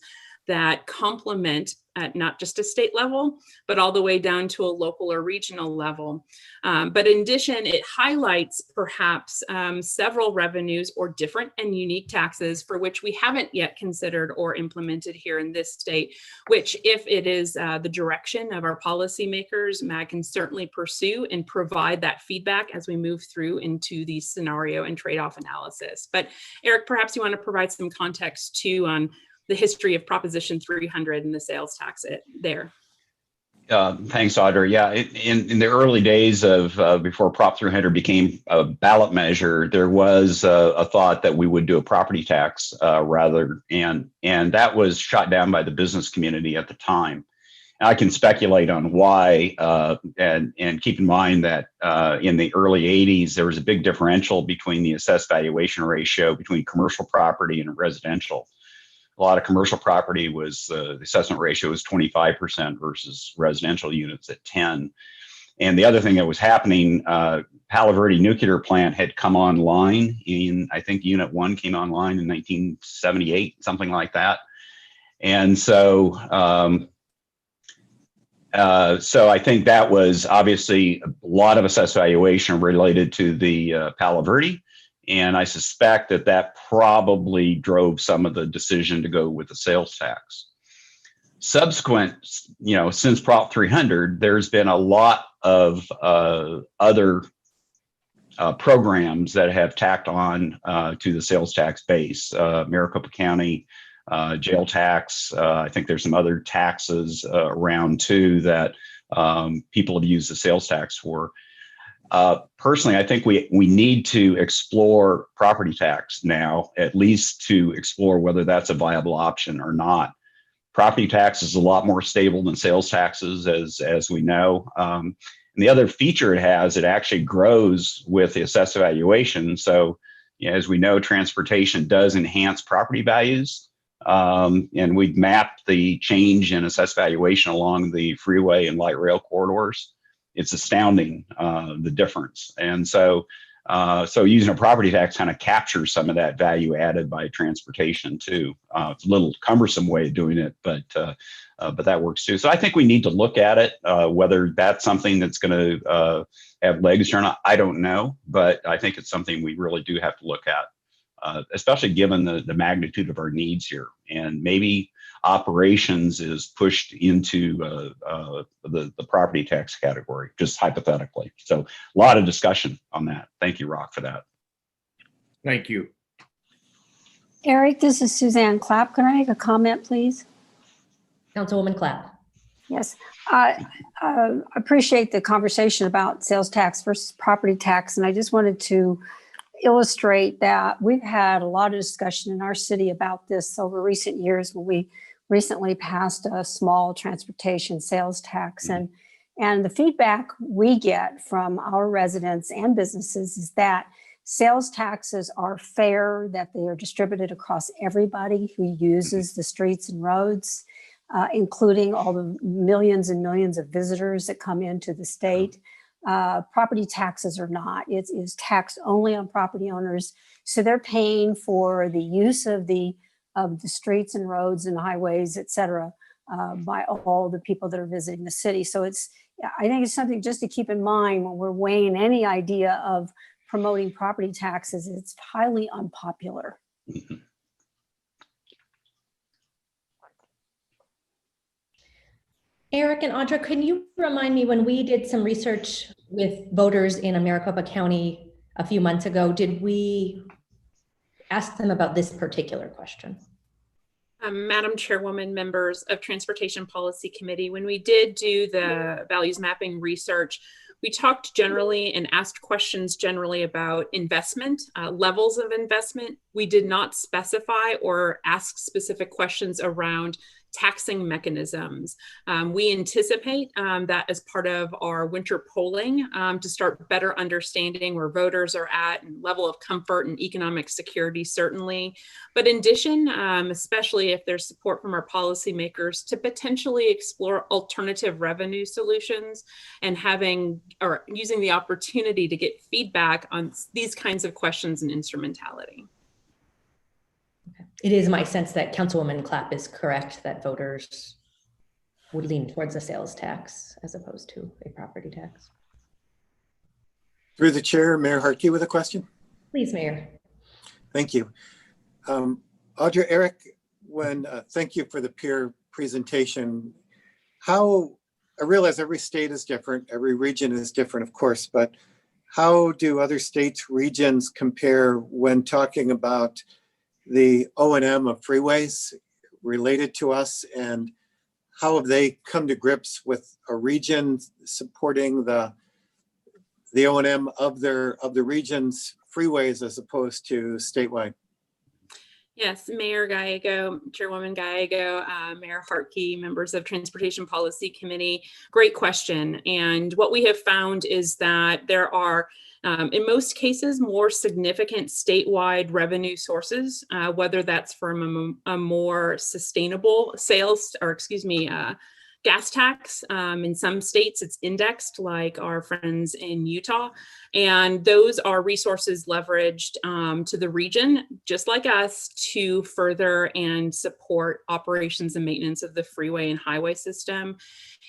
that complement at not just a state level, but all the way down to a local or regional level. But in addition, it highlights perhaps several revenues or different and unique taxes for which we haven't yet considered or implemented here in this state, which if it is the direction of our policymakers, MAG can certainly pursue and provide that feedback as we move through into the scenario and trade-off analysis. But Eric, perhaps you want to provide some context too on the history of Proposition 300 and the sales tax there. Thanks, Audrey. Yeah, in the early days of before Prop 300 became a ballot measure, there was a thought that we would do a property tax and that was shot down by the business community at the time. And I can speculate on why, and keep in mind that in the early 80s, there was a big differential between the assessed valuation ratio between commercial property and residential. A lot of commercial property was the assessment ratio was 25% versus residential units at 10. And the other thing that was happening, Palo Verde nuclear plant had come online in, I think Unit 1 came online in 1978, something like that. And so, so I think that was obviously a lot of assessed valuation related to the Palo Verde. And I suspect that that probably drove some of the decision to go with the sales tax. Subsequent, since Prop 300, there's been a lot of other programs that have tacked on to the sales tax base. Maricopa County jail tax. I think there's some other taxes around too that people have used the sales tax for. Personally, I think we need to explore property tax now, at least to explore whether that's a viable option or not. Property tax is a lot more stable than sales taxes, as we know. And the other feature it has, it actually grows with the assessed valuation. So, as we know, transportation does enhance property values. And we've mapped the change in assessed valuation along the freeway and light rail corridors. It's astounding, the difference. And so, so using a property tax kind of captures some of that value added by transportation too. It's a little cumbersome way of doing it, but that works too. So I think we need to look at it, whether that's something that's going to have legs or not, I don't know, but I think it's something we really do have to look at, especially given the magnitude of our needs here. And maybe operations is pushed into the property tax category, just hypothetically. So a lot of discussion on that. Thank you, Rock, for that. Thank you. Eric, this is Suzanne Clapp. Can I make a comment, please? Councilwoman Clap. Yes, I appreciate the conversation about sales tax versus property tax. And I just wanted to illustrate that we've had a lot of discussion in our city about this over recent years when we recently passed a small transportation sales tax. And the feedback we get from our residents and businesses is that sales taxes are fair, that they are distributed across everybody who uses the streets and roads, including all the millions and millions of visitors that come into the state. Property taxes are not. It is taxed only on property owners. So they're paying for the use of the streets and roads and highways, et cetera, by all the people that are visiting the city. So I think it's something just to keep in mind when we're weighing any idea of promoting property taxes. It's highly unpopular. Eric and Audra, can you remind me, when we did some research with voters in Maricopa County a few months ago, did we ask them about this particular question? Madam Chairwoman, members of Transportation Policy Committee, when we did do the values mapping research, we talked generally and asked questions generally about investment, levels of investment. We did not specify or ask specific questions around taxing mechanisms. We anticipate that as part of our winter polling to start better understanding where voters are at and level of comfort and economic security, certainly. But in addition, especially if there's support from our policymakers, to potentially explore alternative revenue solutions and using the opportunity to get feedback on these kinds of questions and instrumentality. It is my sense that Councilwoman Clap is correct, that voters would lean towards a sales tax as opposed to a property tax. Through the chair, Mayor Harkey with a question. Please, Mayor. Thank you. Audra, Eric, thank you for the peer presentation. I realize every state is different, every region is different, of course, but how do other states, regions compare when talking about the O&M of freeways related to us, and how have they come to grips with a region supporting the O&M of the region's freeways as opposed to statewide? Yes, Mayor Gallego, Chairwoman Gallego, Mayor Harkey, members of Transportation Policy Committee, great question. And what we have found is that there are, in most cases, more significant statewide revenue sources, whether that's from a more sustainable gas tax. In some states, it's indexed, like our friends in Utah. And those are resources leveraged to the region, just like us, to further and support operations and maintenance of the freeway and highway system.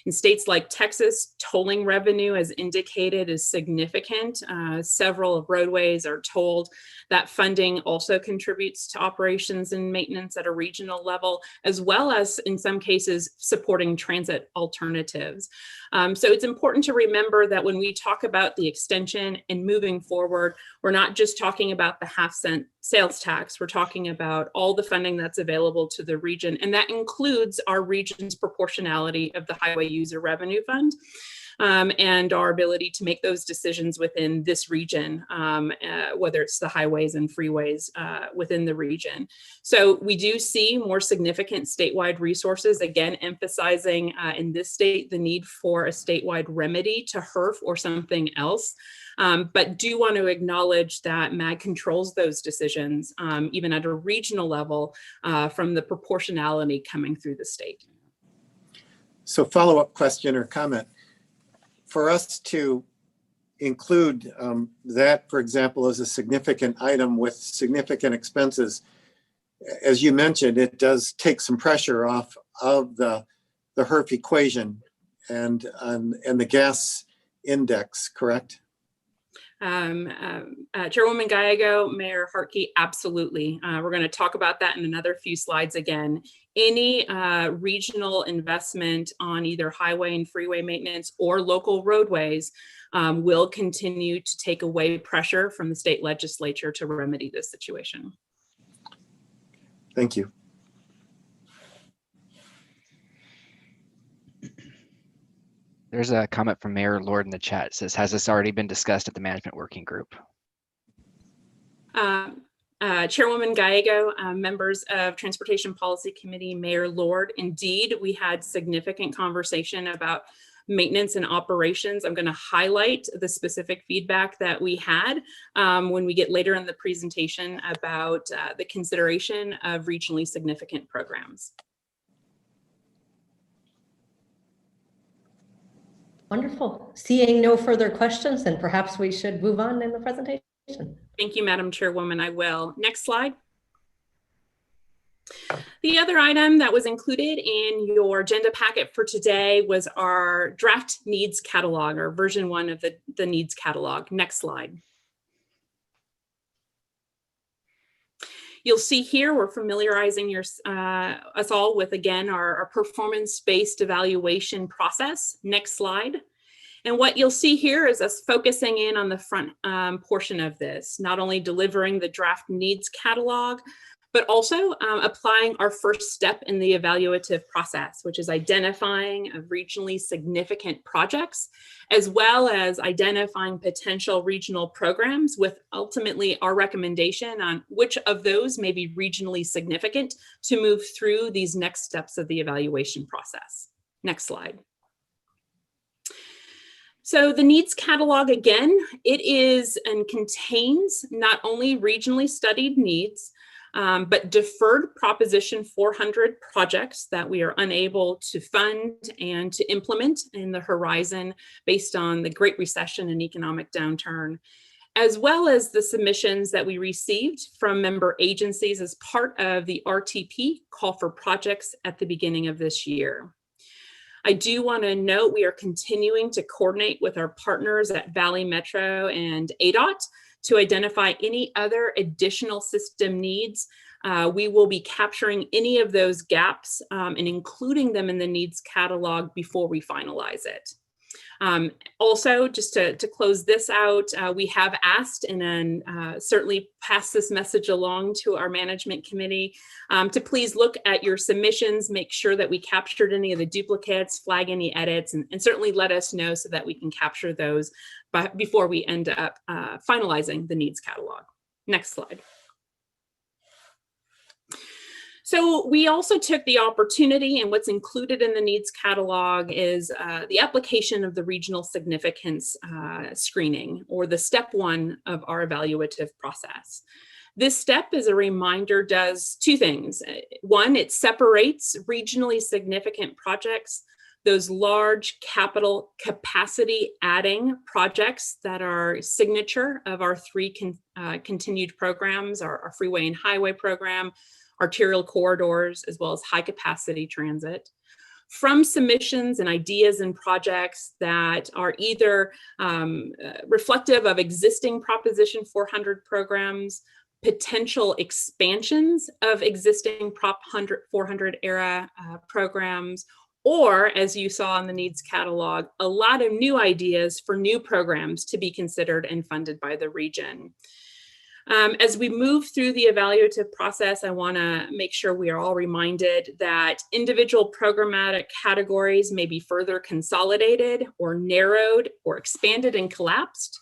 In states like Texas, tolling revenue, as indicated, is significant. Several of roadways are tolled. That funding also contributes to operations and maintenance at a regional level, as well as, in some cases, supporting transit alternatives. So it's important to remember that when we talk about the extension and moving forward, we're not just talking about the half-cent sales tax. We're talking about all the funding that's available to the region, and that includes our region's proportionality of the Highway User Revenue Fund. And our ability to make those decisions within this region, whether it's the highways and freeways within the region. So we do see more significant statewide resources, again, emphasizing in this state the need for a statewide remedy to HERF or something else. But do want to acknowledge that MAG controls those decisions, even at a regional level, from the proportionality coming through the state. So follow-up question or comment. For us to include that, for example, as a significant item with significant expenses, as you mentioned, it does take some pressure off of the HERF equation and the gas index, correct? Chairwoman Gallego, Mayor Harkey, absolutely. We're going to talk about that in another few slides again. Any regional investment on either highway and freeway maintenance or local roadways will continue to take away pressure from the state legislature to remedy this situation. Thank you. There's a comment from Mayor Lord in the chat. It says, has this already been discussed at the management working group? Chairwoman Gallego, members of Transportation Policy Committee, Mayor Lord, indeed, we had significant conversation about maintenance and operations. I'm going to highlight the specific feedback that we had when we get later in the presentation about the consideration of regionally significant programs. Wonderful. Seeing no further questions, then perhaps we should move on in the presentation. Thank you, Madam Chairwoman. I will. Next slide. The other item that was included in your agenda packet for today was our draft needs catalog, or version 1 of the needs catalog. Next slide. You'll see here we're familiarizing us all with, again, our performance-based evaluation process. Next slide. And what you'll see here is us focusing in on the front portion of this, not only delivering the draft needs catalog, but also applying our first step in the evaluative process, which is identifying regionally significant projects, as well as identifying potential regional programs with ultimately our recommendation on which of those may be regionally significant to move through these next steps of the evaluation process. Next slide. So the needs catalog, again, it is and contains not only regionally studied needs, but deferred Proposition 400 projects that we are unable to fund and to implement in the horizon based on the Great Recession and economic downturn, as well as the submissions that we received from member agencies as part of the RTP call for projects at the beginning of this year. I do want to note we are continuing to coordinate with our partners at Valley Metro and ADOT to identify any other additional system needs. We will be capturing any of those gaps and including them in the needs catalog before we finalize it. Also, just to close this out, we have asked and then certainly pass this message along to our management committee to please look at your submissions, make sure that we captured any of the duplicates, flag any edits, and certainly let us know so that we can capture those before we end up finalizing the needs catalog. Next slide. So we also took the opportunity, and what's included in the needs catalog is the application of the regional significance screening, or the step 1 of our evaluative process. This step, as a reminder, does 2 things. 1, it separates regionally significant projects, those large capital capacity adding projects that are signature of our 3 continued programs, our freeway and highway program, arterial corridors, as well as high capacity transit, from submissions and ideas and projects that are either reflective of existing Proposition 400 programs, potential expansions of existing Prop 400 era programs, or, as you saw in the needs catalog, a lot of new ideas for new programs to be considered and funded by the region. As we move through the evaluative process, I want to make sure we are all reminded that individual programmatic categories may be further consolidated or narrowed or expanded and collapsed.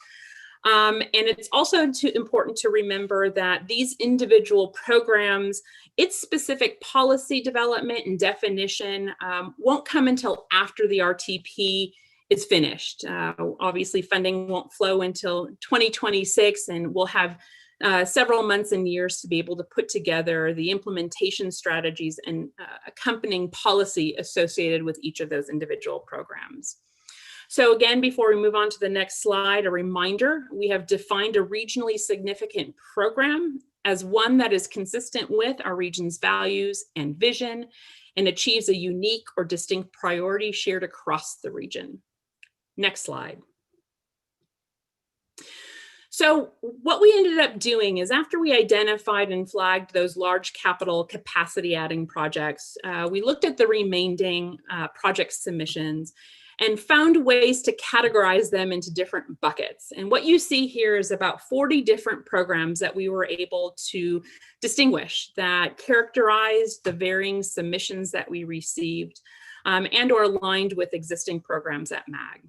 And it's also important to remember that these individual programs, its specific policy development and definition won't come until after the RTP is finished. Obviously, funding won't flow until 2026, and we'll have several months and years to be able to put together the implementation strategies and accompanying policy associated with each of those individual programs. So again, before we move on to the next slide, a reminder, we have defined a regionally significant program as one that is consistent with our region's values and vision and achieves a unique or distinct priority shared across the region. Next slide. So what we ended up doing is, after we identified and flagged those large capital capacity adding projects, we looked at the remaining project submissions and found ways to categorize them into different buckets. And what you see here is about 40 different programs that we were able to distinguish that characterized the varying submissions that we received and or aligned with existing programs at MAG.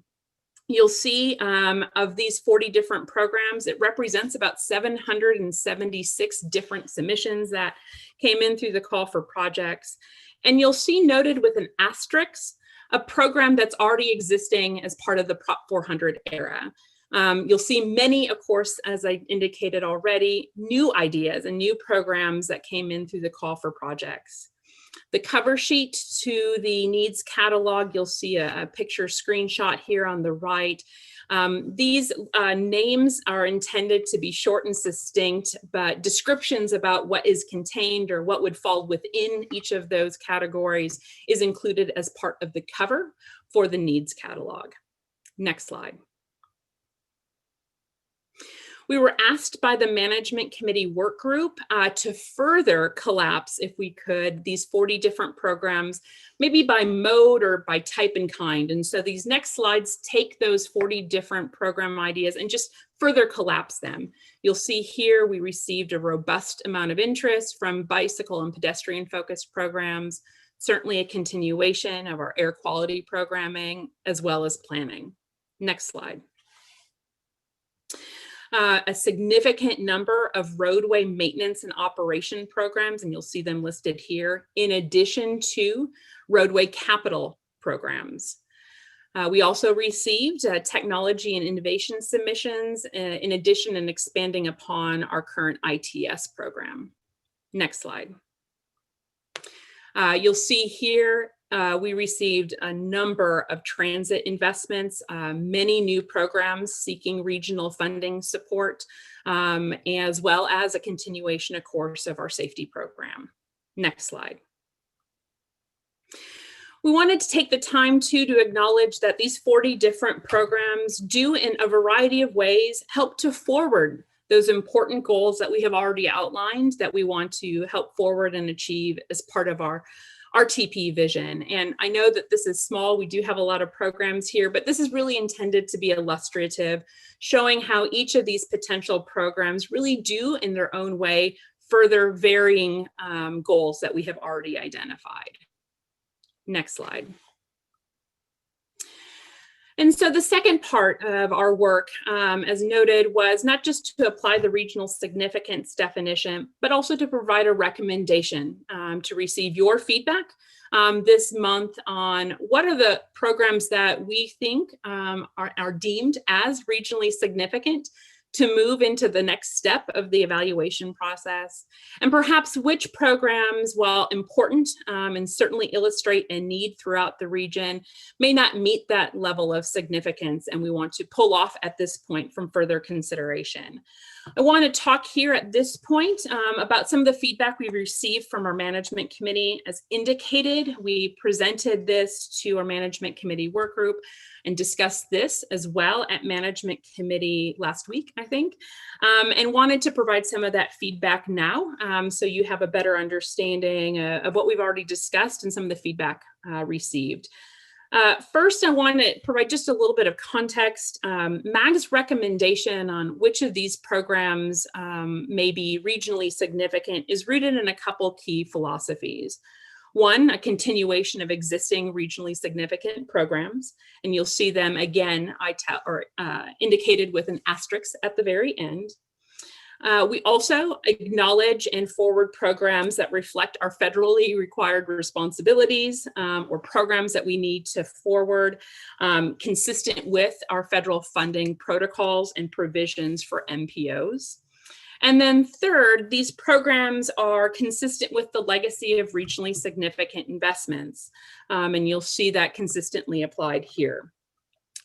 You'll see of these 40 different programs, it represents about 776 different submissions that came in through the call for projects. And you'll see noted with an asterisk a program that's already existing as part of the Prop 400 era. You'll see many, of course, as I indicated already, new ideas and new programs that came in through the call for projects. The cover sheet to the needs catalog, you'll see a picture screenshot here on the right. These names are intended to be short and succinct, but descriptions about what is contained or what would fall within each of those categories is included as part of the cover for the needs catalog. Next slide. We were asked by the management committee work group to further collapse, if we could, these 40 different programs, maybe by mode or by type and kind. And so these next slides take those 40 different program ideas and just further collapse them. You'll see here we received a robust amount of interest from bicycle and pedestrian focused programs, certainly a continuation of our air quality programming, as well as planning. Next slide. A significant number of roadway maintenance and operation programs, and you'll see them listed here, in addition to roadway capital programs. We also received technology and innovation submissions, in addition and expanding upon our current ITS program. Next slide. You'll see here we received a number of transit investments, many new programs seeking regional funding support, as well as a continuation, of course, of our safety program. Next slide. We wanted to take the time to acknowledge that these 40 different programs do, in a variety of ways, help to forward those important goals that we have already outlined that we want to help forward and achieve as part of our RTP vision. And I know that this is small, we do have a lot of programs here, but this is really intended to be illustrative, showing how each of these potential programs really do, in their own way, further varying goals that we have already identified. Next slide. And so the second part of our work, as noted, was not just to apply the regional significance definition, but also to provide a recommendation to receive your feedback this month on what are the programs that we think are deemed as regionally significant to move into the next step of the evaluation process, and perhaps which programs, while important and certainly illustrate a need throughout the region, may not meet that level of significance, and we want to pull off at this point from further consideration. I want to talk here at this point about some of the feedback we received from our management committee. As indicated, we presented this to our management committee work group and discussed this as well at management committee last week, I think, and wanted to provide some of that feedback now so you have a better understanding of what we've already discussed and some of the feedback received. First, I want to provide just a little bit of context. MAG's recommendation on which of these programs may be regionally significant is rooted in a couple key philosophies. One, a continuation of existing regionally significant programs, and you'll see them again indicated with an asterisk at the very end. We also acknowledge and forward programs that reflect our federally required responsibilities or programs that we need to forward consistent with our federal funding protocols and provisions for MPOs. And then third, these programs are consistent with the legacy of regionally significant investments. And you'll see that consistently applied here.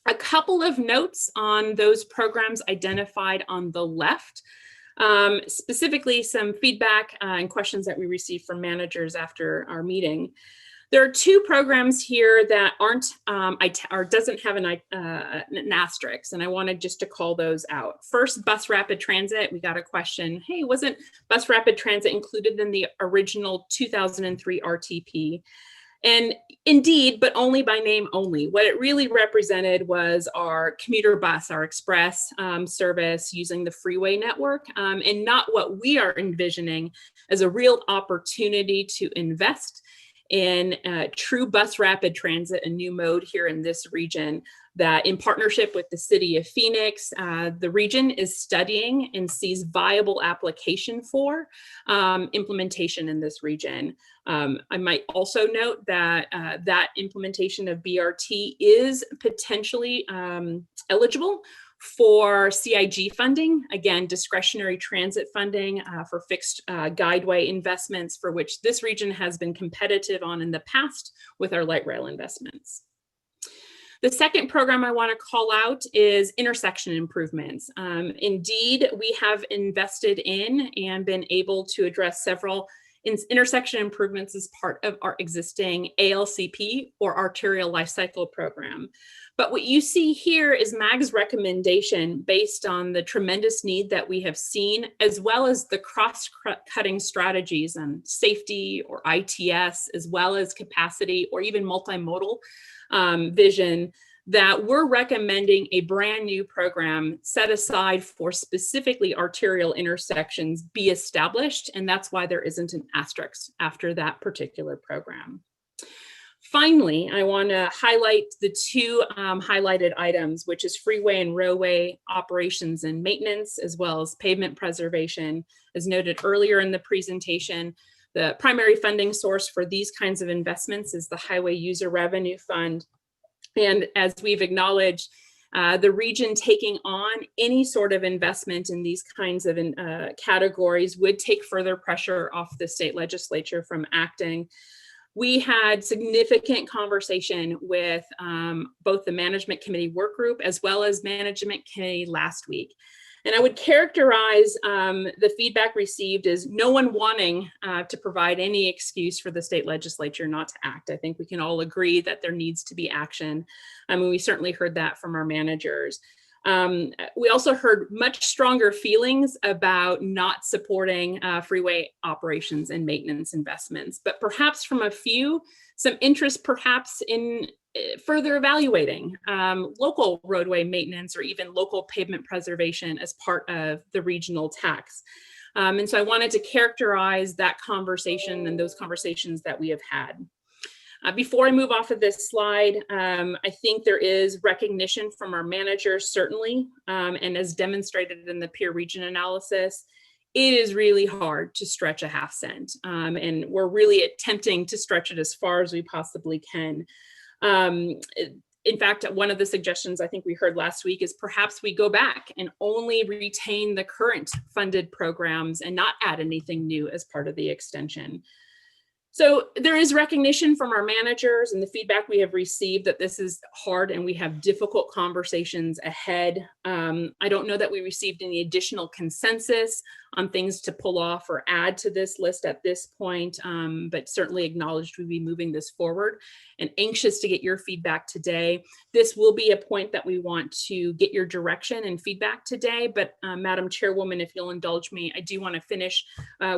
A couple of notes on those programs identified on the left. Specifically some feedback and questions that we received from managers after our meeting. There are two programs here that aren't or doesn't have an asterisk, and I wanted just to call those out. First, bus rapid transit. We got a question, hey, wasn't bus rapid transit included in the original 2003 RTP? And indeed, but only by name only. What it really represented was our commuter bus, our express service using the freeway network, and not what we are envisioning as a real opportunity to invest in true bus rapid transit, a new mode here in this region that, in partnership with the city of Phoenix, the region is studying and sees viable application for implementation in this region. I might also note that that implementation of BRT is potentially eligible For CIG funding, again, discretionary transit funding for fixed guideway investments, for which this region has been competitive on in the past with our light rail investments. The second program I want to call out is intersection improvements. Indeed, we have invested in and been able to address several intersection improvements as part of our existing ALCP or arterial life cycle program. But what you see here is MAG's recommendation based on the tremendous need that we have seen, as well as the cross-cutting strategies on safety or ITS, as well as capacity or even multimodal vision, that we're recommending a brand new program set aside for specifically arterial intersections be established, and that's why there isn't an asterisk after that particular program. Finally, I want to highlight the two highlighted items, which is freeway and railway operations and maintenance, as well as pavement preservation. As noted earlier in the presentation, the primary funding source for these kinds of investments is the Highway User Revenue Fund. And as we've acknowledged, the region taking on any sort of investment in these kinds of categories would take further pressure off the state legislature from acting. We had significant conversation with both the management committee work group as well as management committee last week. And I would characterize the feedback received as no one wanting to provide any excuse for the state legislature not to act. I think we can all agree that there needs to be action. I mean, we certainly heard that from our managers. We also heard much stronger feelings about not supporting freeway operations and maintenance investments, but perhaps from a few, some interest perhaps in further evaluating local roadway maintenance or even local pavement preservation as part of the regional tax. And so I wanted to characterize that conversation and those conversations that we have had. Before I move off of this slide, I think there is recognition from our managers, certainly, and as demonstrated in the peer region analysis, it is really hard to stretch a half cent. And we're really attempting to stretch it as far as we possibly can. In fact, one of the suggestions I think we heard last week is perhaps we go back and only retain the current funded programs and not add anything new as part of the extension. So there is recognition from our managers and the feedback we have received that this is hard and we have difficult conversations ahead. I don't know that we received any additional consensus on things to pull off or add to this list at this point, but certainly acknowledged we'd be moving this forward and anxious to get your feedback today. This will be a point that we want to get your direction and feedback today, but Madam Chairwoman, if you'll indulge me, I do want to finish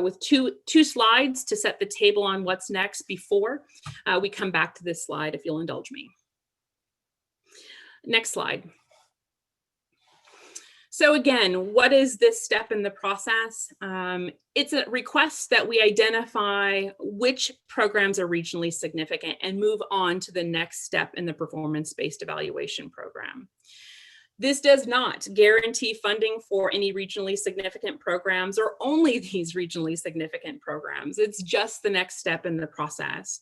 with two slides to set the table on what's next before we come back to this slide, if you'll indulge me. Next slide. So again, what is this step in the process? It's a request that we identify which programs are regionally significant and move on to the next step in the performance-based evaluation program. This does not guarantee funding for any regionally significant programs or only these regionally significant programs. It's just the next step in the process.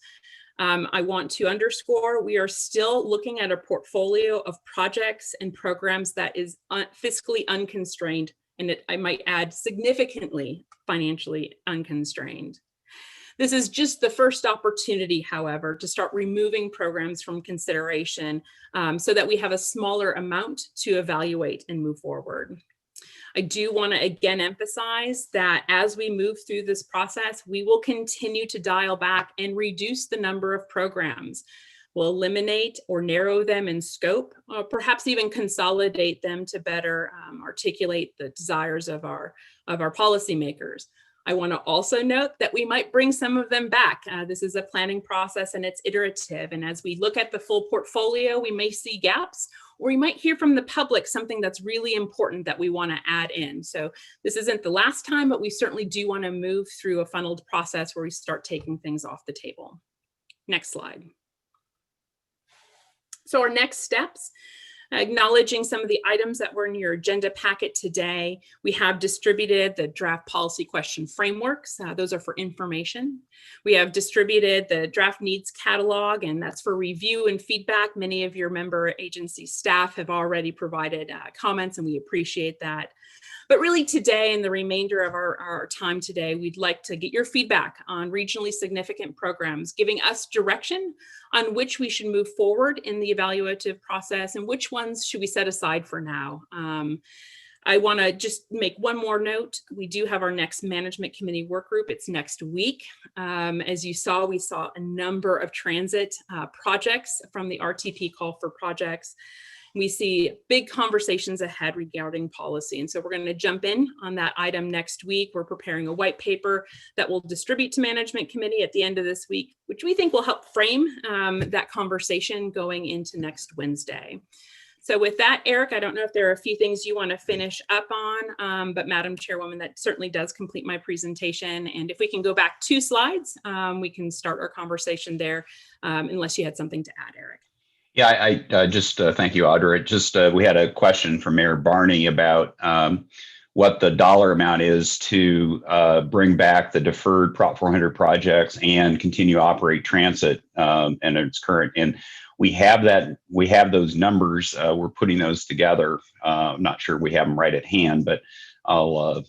I want to underscore, we are still looking at a portfolio of projects and programs that is fiscally unconstrained, and I might add significantly financially unconstrained. This is just the first opportunity, however, to start removing programs from consideration so that we have a smaller amount to evaluate and move forward. I do want to again emphasize that as we move through this process, we will continue to dial back and reduce the number of programs. We'll eliminate or narrow them in scope, or perhaps even consolidate them to better articulate the desires of our policymakers. I want to also note that we might bring some of them back. This is a planning process and it's iterative. And as we look at the full portfolio, we may see gaps, or we might hear from the public something that's really important that we want to add in. So this isn't the last time, but we certainly do want to move through a funneled process where we start taking things off the table. Next slide. So our next steps. Acknowledging some of the items that were in your agenda packet today, we have distributed the draft policy question frameworks. Those are for information. We have distributed the draft needs catalog, and that's for review and feedback. Many of your member agency staff have already provided comments, and we appreciate that. But really today and the remainder of our time today, we'd like to get your feedback on regionally significant programs, giving us direction on which we should move forward in the evaluative process and which ones should we set aside for now. I want to just make one more note. We do have our next management committee work group. It's next week. As you saw, we saw a number of transit projects from the RTP call for projects. We see big conversations ahead regarding policy. And so we're going to jump in on that item next week. We're preparing a white paper that we'll distribute to management committee at the end of this week, which we think will help frame that conversation going into next Wednesday. So with that, Eric, I don't know if there are a few things you want to finish up on, but Madam Chairwoman, that certainly does complete my presentation. And if we can go back 2 slides, we can start our conversation there, unless you had something to add, Eric. Yeah, I just thank you, Audra. Just we had a question from Mayor Barney about what the dollar amount is to bring back the deferred Prop 400 projects and continue to operate transit and its current. And we have that. We have those numbers. We're putting those together. I'm not sure we have them right at hand, but I'll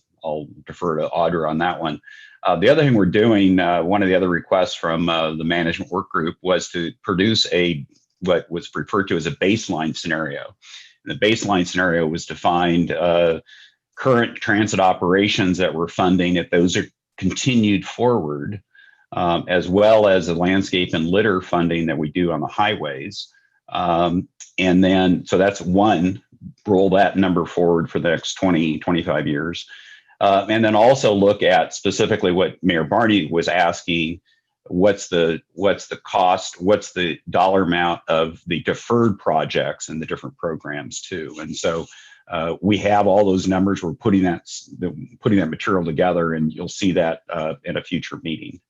defer to Audra on that one. The other thing we're doing, one of the other requests from the management work group was to produce what was referred to as a baseline scenario. And the baseline scenario was to find current transit operations that we're funding, if those are continued forward, as well as the landscape and litter funding that we do on the highways. And then, so that's one, roll that number forward for the next 20, 25 years. And then also look at specifically what Mayor Barney was asking, what's the cost, what's the dollar amount of the deferred projects and the different programs too. And so we have all those numbers. We're putting that material together, and you'll see that in a future meeting.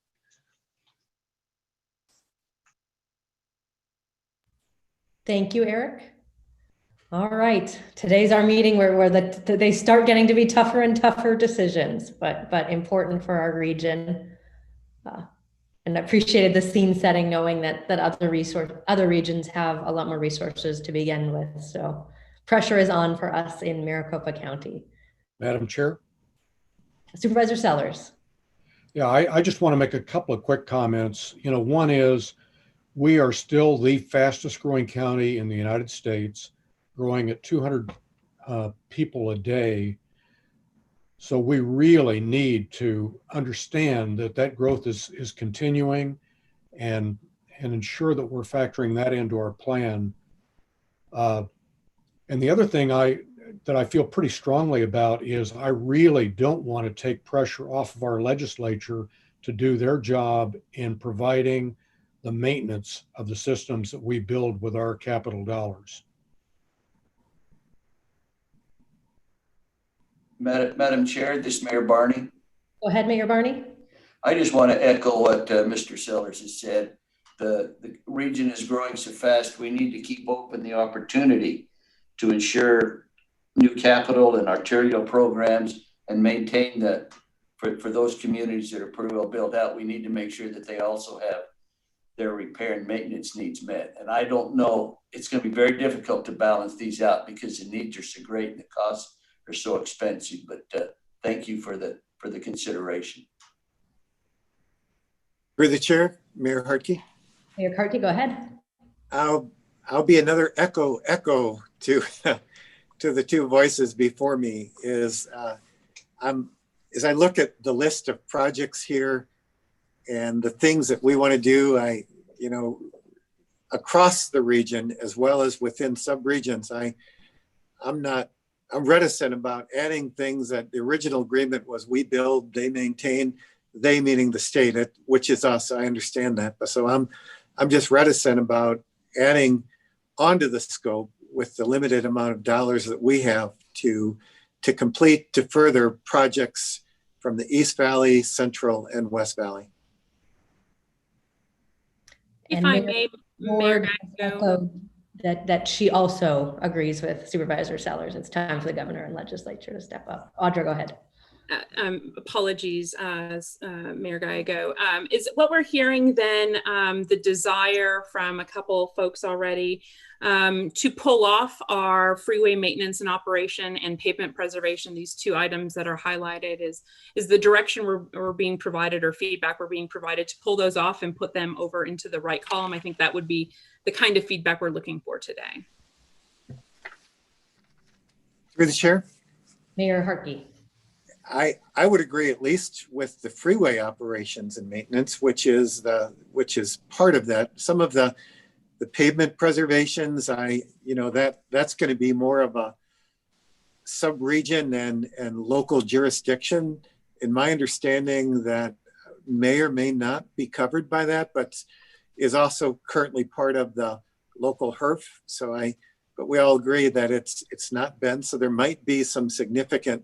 Thank you, Eric. All right, today's our meeting where they start getting to be tougher and tougher decisions, but important for our region. And I appreciated the scene setting, knowing that other regions have a lot more resources to begin with. So pressure is on for us in Maricopa County. Madam Chair. Supervisor Sellers. Yeah, I just want to make a couple of quick comments. One is we are still the fastest growing county in the United States, growing at 200 people a day. So we really need to understand that growth is continuing and ensure that we're factoring that into our plan. And the other thing that I feel pretty strongly about is I really don't want to take pressure off of our legislature to do their job in providing the maintenance of the systems that we build with our capital dollars. Madam Chair, this is Mayor Barney. Go ahead, Mayor Barney. I just want to echo what Mr. Sellers has said. The region is growing so fast, we need to keep open the opportunity to ensure new capital and arterial programs and maintain that for those communities that are pretty well built out. We need to make sure that they also have their repair and maintenance needs met. And I don't know, it's going to be very difficult to balance these out because the needs are so great and the costs are so expensive, but thank you for the consideration. Through the chair, Mayor Harkey. Mayor Harkey, go ahead. I'll be another echo to to the two voices before me. As I look at the list of projects here and the things that we want to do, across the region as well as within sub-regions, I'm reticent about adding things that the original agreement was we build, they maintain, they meaning the state, which is us. I understand that. But so I'm just reticent about adding onto the scope with the limited amount of dollars that we have to further projects from the East Valley, Central, and West Valley. If I may, Mayor, that she also agrees with Supervisor Sellers. It's time for the governor and legislature to step up. Audra, go ahead. Apologies, Mayor Gallego. Is what we're hearing then the desire from a couple folks already to pull off our freeway maintenance and operation and pavement preservation, these two items that are highlighted, is the direction we're being provided, or feedback we're being provided, to pull those off and put them over into the right column? I think that would be the kind of feedback we're looking for today. Through the chair. Mayor Harkey. I would agree, at least with the freeway operations and maintenance, which is part of that. Some of the pavement preservations, that's going to be more of a sub-region and local jurisdiction. In my understanding, that may or may not be covered by that, but is also currently part of the local HERF. But we all agree that it's not been. So there might be some significant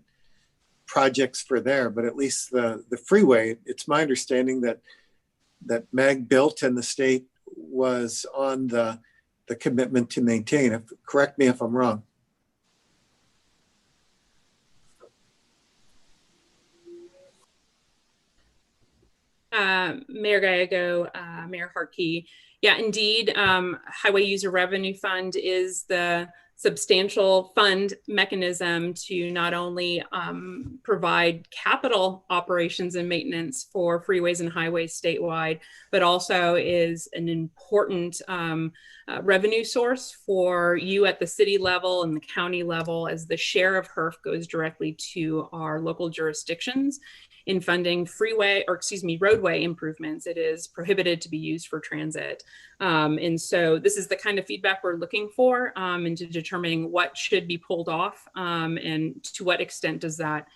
projects for there, but at least the freeway, it's my understanding that MAG built and the state was on the commitment to maintain. Correct me if I'm wrong. Mayor Gallego, Mayor Harkey. Yeah, indeed. Highway User Revenue Fund is the substantial fund mechanism to not only provide capital operations and maintenance for freeways and highways statewide, but also is an important revenue source for you at the city level and the county level, as the share of HERF goes directly to our local jurisdictions in funding roadway improvements. It is prohibited to be used for transit. And so this is the kind of feedback we're looking for into determining what should be pulled off and to what extent does that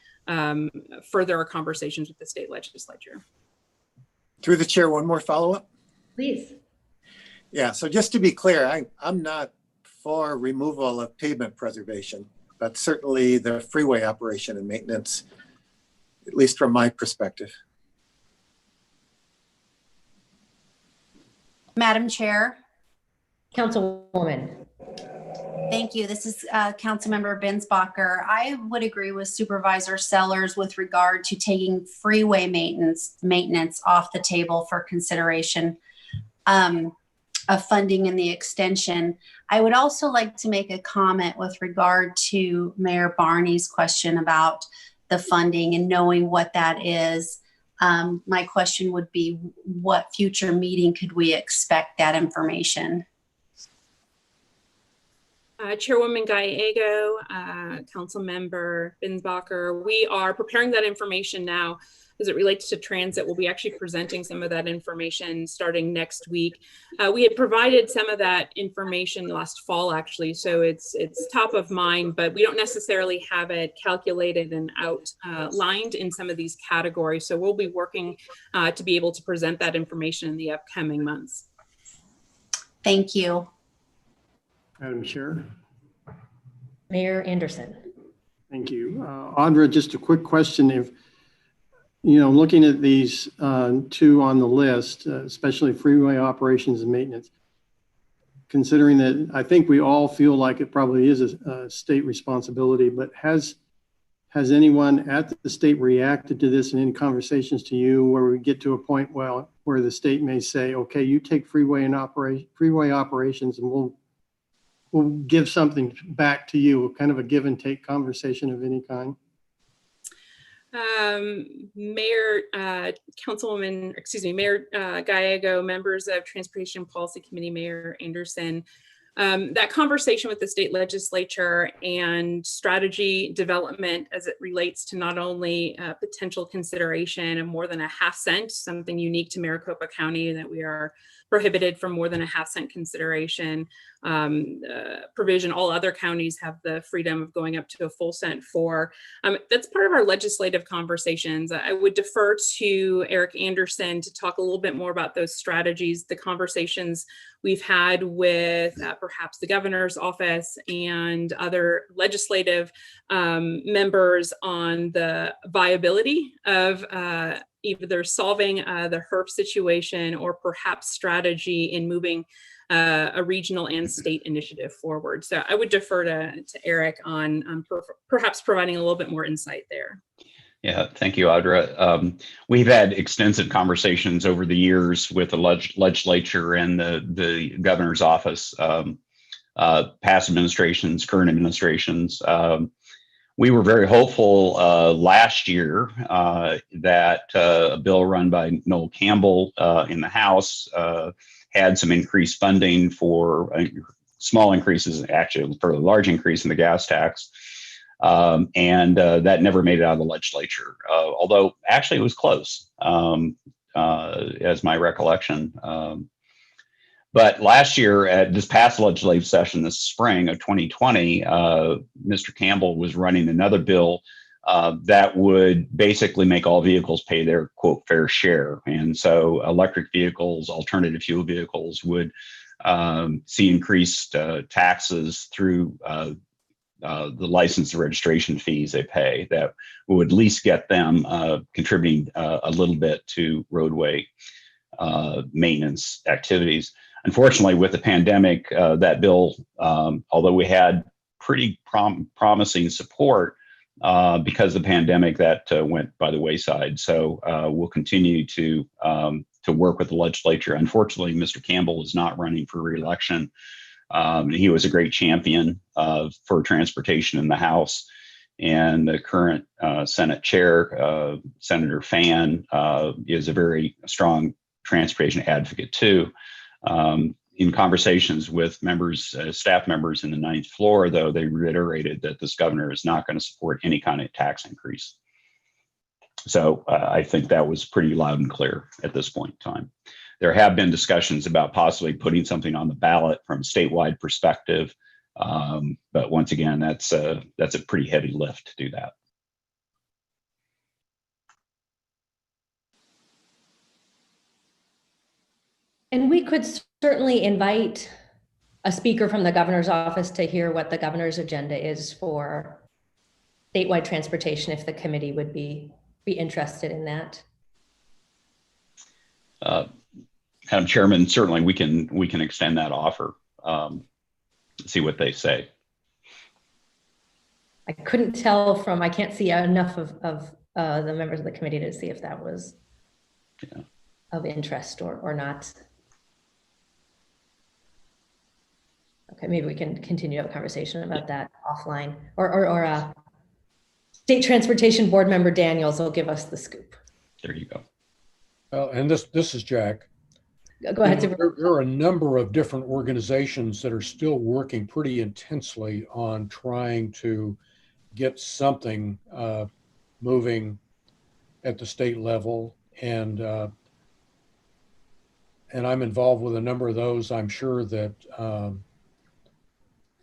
further our conversations with the state legislature. Through the chair, one more follow-up. Please. Yeah, so just to be clear, I'm not for removal of pavement preservation, but certainly the freeway operation and maintenance, at least from my perspective. Madam Chair. Councilwoman. Thank you. This is Councilmember Bensbacher. I would agree with Supervisor Sellers with regard to taking freeway maintenance off the table for consideration of funding in the extension. I would also like to make a comment with regard to Mayor Barney's question about the funding and knowing what that is. My question would be, what future meeting could we expect that information? Chairwoman Gallego, Councilmember Bensbacher, we are preparing that information now as it relates to transit. We'll be actually presenting some of that information starting next week. We had provided some of that information last fall, actually, so it's top of mind, but we don't necessarily have it calculated and outlined in some of these categories. So we'll be working to be able to present that information in the upcoming months. Thank you. Madam Chair. Mayor Anderson. Thank you. Audra, just a quick question. If, looking at these two on the list, especially freeway operations and maintenance, considering that I think we all feel like it probably is a state responsibility, but has anyone at the state reacted to this in any conversations to you where we get to a point where the state may say, okay, you take freeway operations and we'll give something back to you, kind of a give and take conversation of any kind? Mayor Gallego, members of Transportation Policy Committee, Mayor Anderson, that conversation with the state legislature and strategy development as it relates to not only potential consideration of more than a half cent, something unique to Maricopa County that we are prohibited from more than a half cent consideration provision. All other counties have the freedom of going up to a full cent for. That's part of our legislative conversations. I would defer to Eric Anderson to talk a little bit more about those strategies, the conversations we've had with perhaps the governor's office and other legislative members on the viability of either solving the HERF situation or perhaps strategy in moving a regional and state initiative forward. So I would defer to Eric on perhaps providing a little bit more insight there. Yeah, thank you, Audra. We've had extensive conversations over the years with the legislature and the governor's office, past administrations, current administrations. We were very hopeful last year that a bill run by Noel Campbell in the House had some increased funding for small increases, actually for a large increase in the gas tax. And that never made it out of the legislature, although actually it was close, as my recollection. But last year, at this past legislative session, this spring of 2020, Mr. Campbell was running another bill that would basically make all vehicles pay their, quote, fair share. And so electric vehicles, alternative fuel vehicles would see increased taxes through the license and registration fees they pay that would at least get them contributing a little bit to roadway maintenance activities. Unfortunately, with the pandemic, that bill, although we had pretty promising support, because of the pandemic, that went by the wayside. So we'll continue to work with the legislature. Unfortunately, Mr. Campbell is not running for re-election. He was a great champion for transportation in the House, and the current Senate chair, Senator Fan, is a very strong transportation advocate too. In conversations with members, staff members in the 9th floor, though, they reiterated that this governor is not going to support any kind of tax increase. So I think that was pretty loud and clear at this point in time. There have been discussions about possibly putting something on the ballot from a statewide perspective. But once again, that's a pretty heavy lift to do that. And we could certainly invite a speaker from the governor's office to hear what the governor's agenda is for statewide transportation, if the committee would be interested in that. Madam Chairman, certainly we can extend that offer, see what they say. I couldn't tell from, I can't see enough of the members of the committee to see if that was of interest or not. Okay, maybe we can continue a conversation about that offline, or State Transportation Board Member Daniels will give us the scoop. There you go. And this is Jack. Go ahead. There are a number of different organizations that are still working pretty intensely on trying to get something moving at the state level, and I'm involved with a number of those. I'm sure that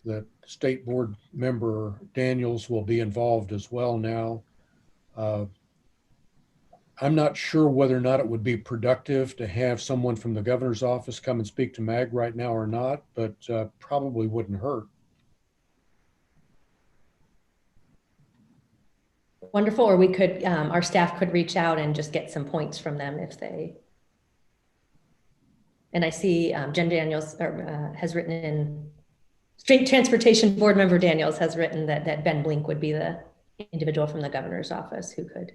that State Board Member Daniels will be involved as well now. I'm not sure whether or not it would be productive to have someone from the governor's office come and speak to MAG right now or not, but probably wouldn't hurt. Wonderful. Or we could, our staff could reach out and just get some points from them if they. And I see Jen Daniels has written in, State Transportation Board Member Daniels has written that Ben Blink would be the individual from the governor's office who could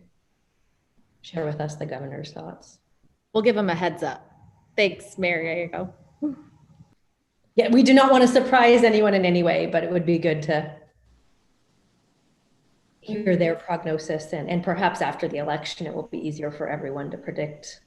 share with us the governor's thoughts. We'll give him a heads up. Thanks, Mary. There you go. Yeah, we do not want to surprise anyone in any way, but it would be good to hear their prognosis, and perhaps after the election, it will be easier for everyone to predict.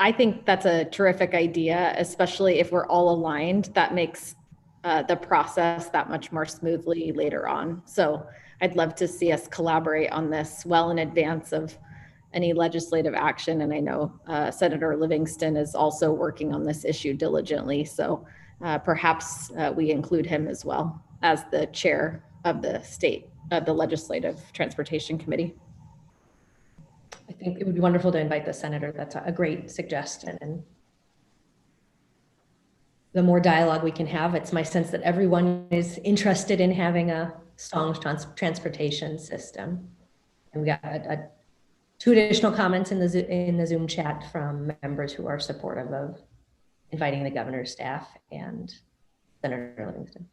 I think that's a terrific idea, especially if we're all aligned. That makes the process that much more smoothly later on. So I'd love to see us collaborate on this well in advance of any legislative action. And I know Senator Livingston is also working on this issue diligently. So perhaps we include him as well as the chair of the Legislative Transportation Committee. I think it would be wonderful to invite the senator. That's a great suggestion. And the more dialogue we can have, it's my sense that everyone is interested in having a strong transportation system. And we got two additional comments in the Zoom chat from members who are supportive of inviting the governor's staff and Senator Livingston.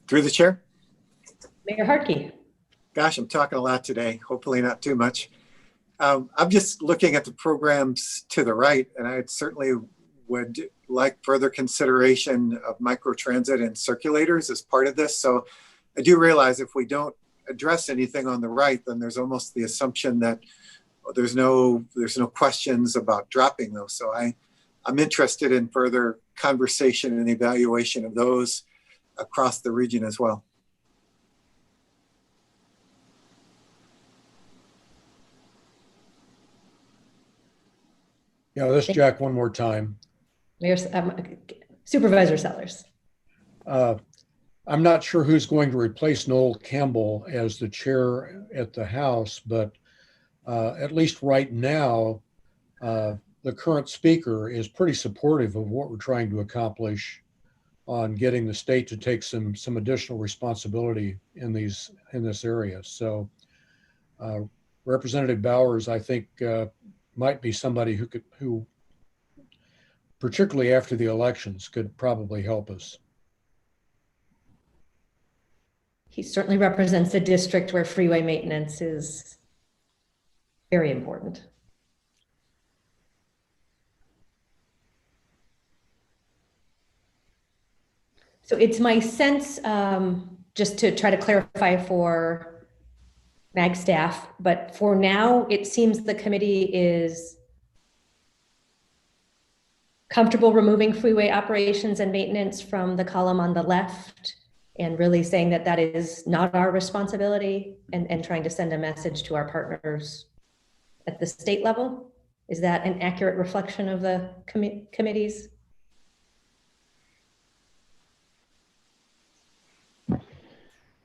Through the chair. Mayor Harkey. Gosh, I'm talking a lot today. Hopefully not too much. I'm just looking at the programs to the right, and I certainly would like further consideration of microtransit and circulators as part of this. So I do realize if we don't address anything on the right, then there's almost the assumption that there's no questions about dropping those. So I'm interested in further conversation and evaluation of those across the region as well. Yeah, this Jack one more time. Mayor, Supervisor Sellers. I'm not sure who's going to replace Noel Campbell as the chair at the House, but at least right now, the current speaker is pretty supportive of what we're trying to accomplish on getting the state to take some additional responsibility in this area. So Representative Bowers, I think, might be somebody who particularly after the elections could probably help us. He certainly represents a district where freeway maintenance is very important. So it's my sense, just to try to clarify for MAG staff, but for now, it seems the committee is comfortable removing freeway operations and maintenance from the column on the left and really saying that that is not our responsibility and trying to send a message to our partners at the state level. Is that an accurate reflection of the committees?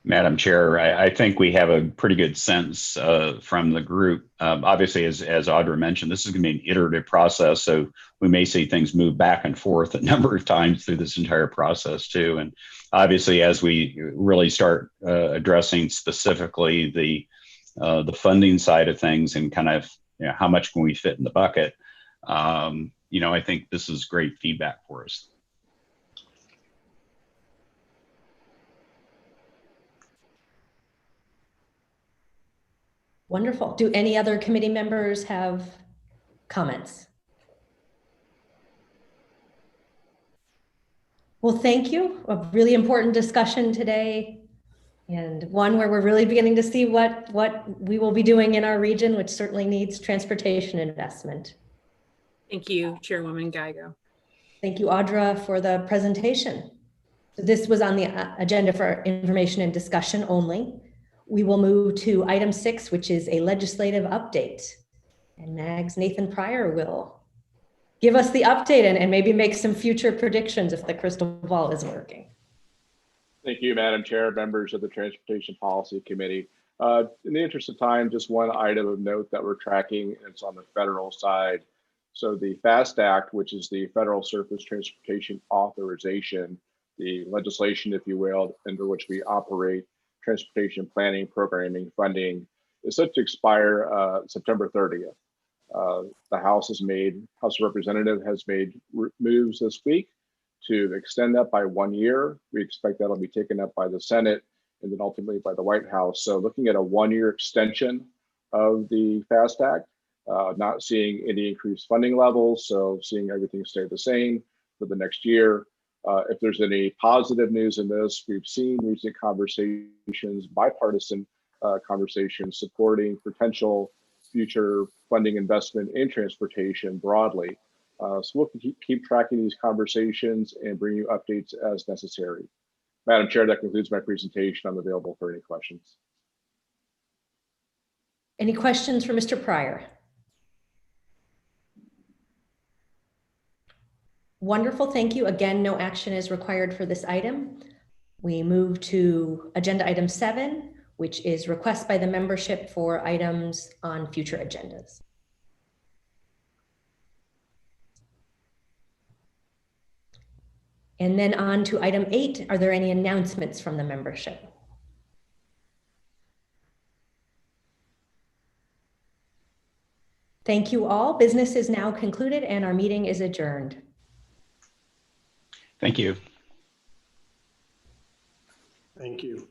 Madam Chair, I think we have a pretty good sense from the group. Obviously, as Audra mentioned, this is going to be an iterative process, so we may see things move back and forth a number of times through this entire process too. And obviously, as we really start addressing specifically the funding side of things and kind of how much can we fit in the bucket, I think this is great feedback for us. Wonderful. Do any other committee members have comments? Well, thank you. A really important discussion today, and one where we're really beginning to see what we will be doing in our region, which certainly needs transportation investment. Thank you, Chairwoman Geigo. Thank you, Audra, for the presentation. So this was on the agenda for information and discussion only. We will move to item 6, which is a legislative update. And MAG's Nathan Pryor will give us the update and maybe make some future predictions if the crystal ball is working. Thank you, Madam Chair, members of the Transportation Policy Committee. In the interest of time, just one item of note that we're tracking, and it's on the federal side. So the FAST Act, which is the Federal Surface Transportation Authorization, the legislation, if you will, under which we operate transportation planning, programming, funding, is set to expire September 30th. The House of Representatives has made moves this week to extend that by 1 year. We expect that'll be taken up by the Senate and then ultimately by the White House. So looking at a 1-year extension of the FAST Act, not seeing any increased funding levels, so seeing everything stay the same for the next year. If there's any positive news in this, we've seen recent conversations, bipartisan conversations supporting potential future funding investment in transportation broadly. So we'll keep tracking these conversations and bring you updates as necessary. Madam Chair, that concludes my presentation. I'm available for any questions. Any questions for Mr. Pryor? Wonderful, thank you. Again, no action is required for this item. We move to agenda item 7, which is request by the membership for items on future agendas. And then on to item 8, are there any announcements from the membership? Thank you all. Business is now concluded and our meeting is adjourned. Thank you. Thank you.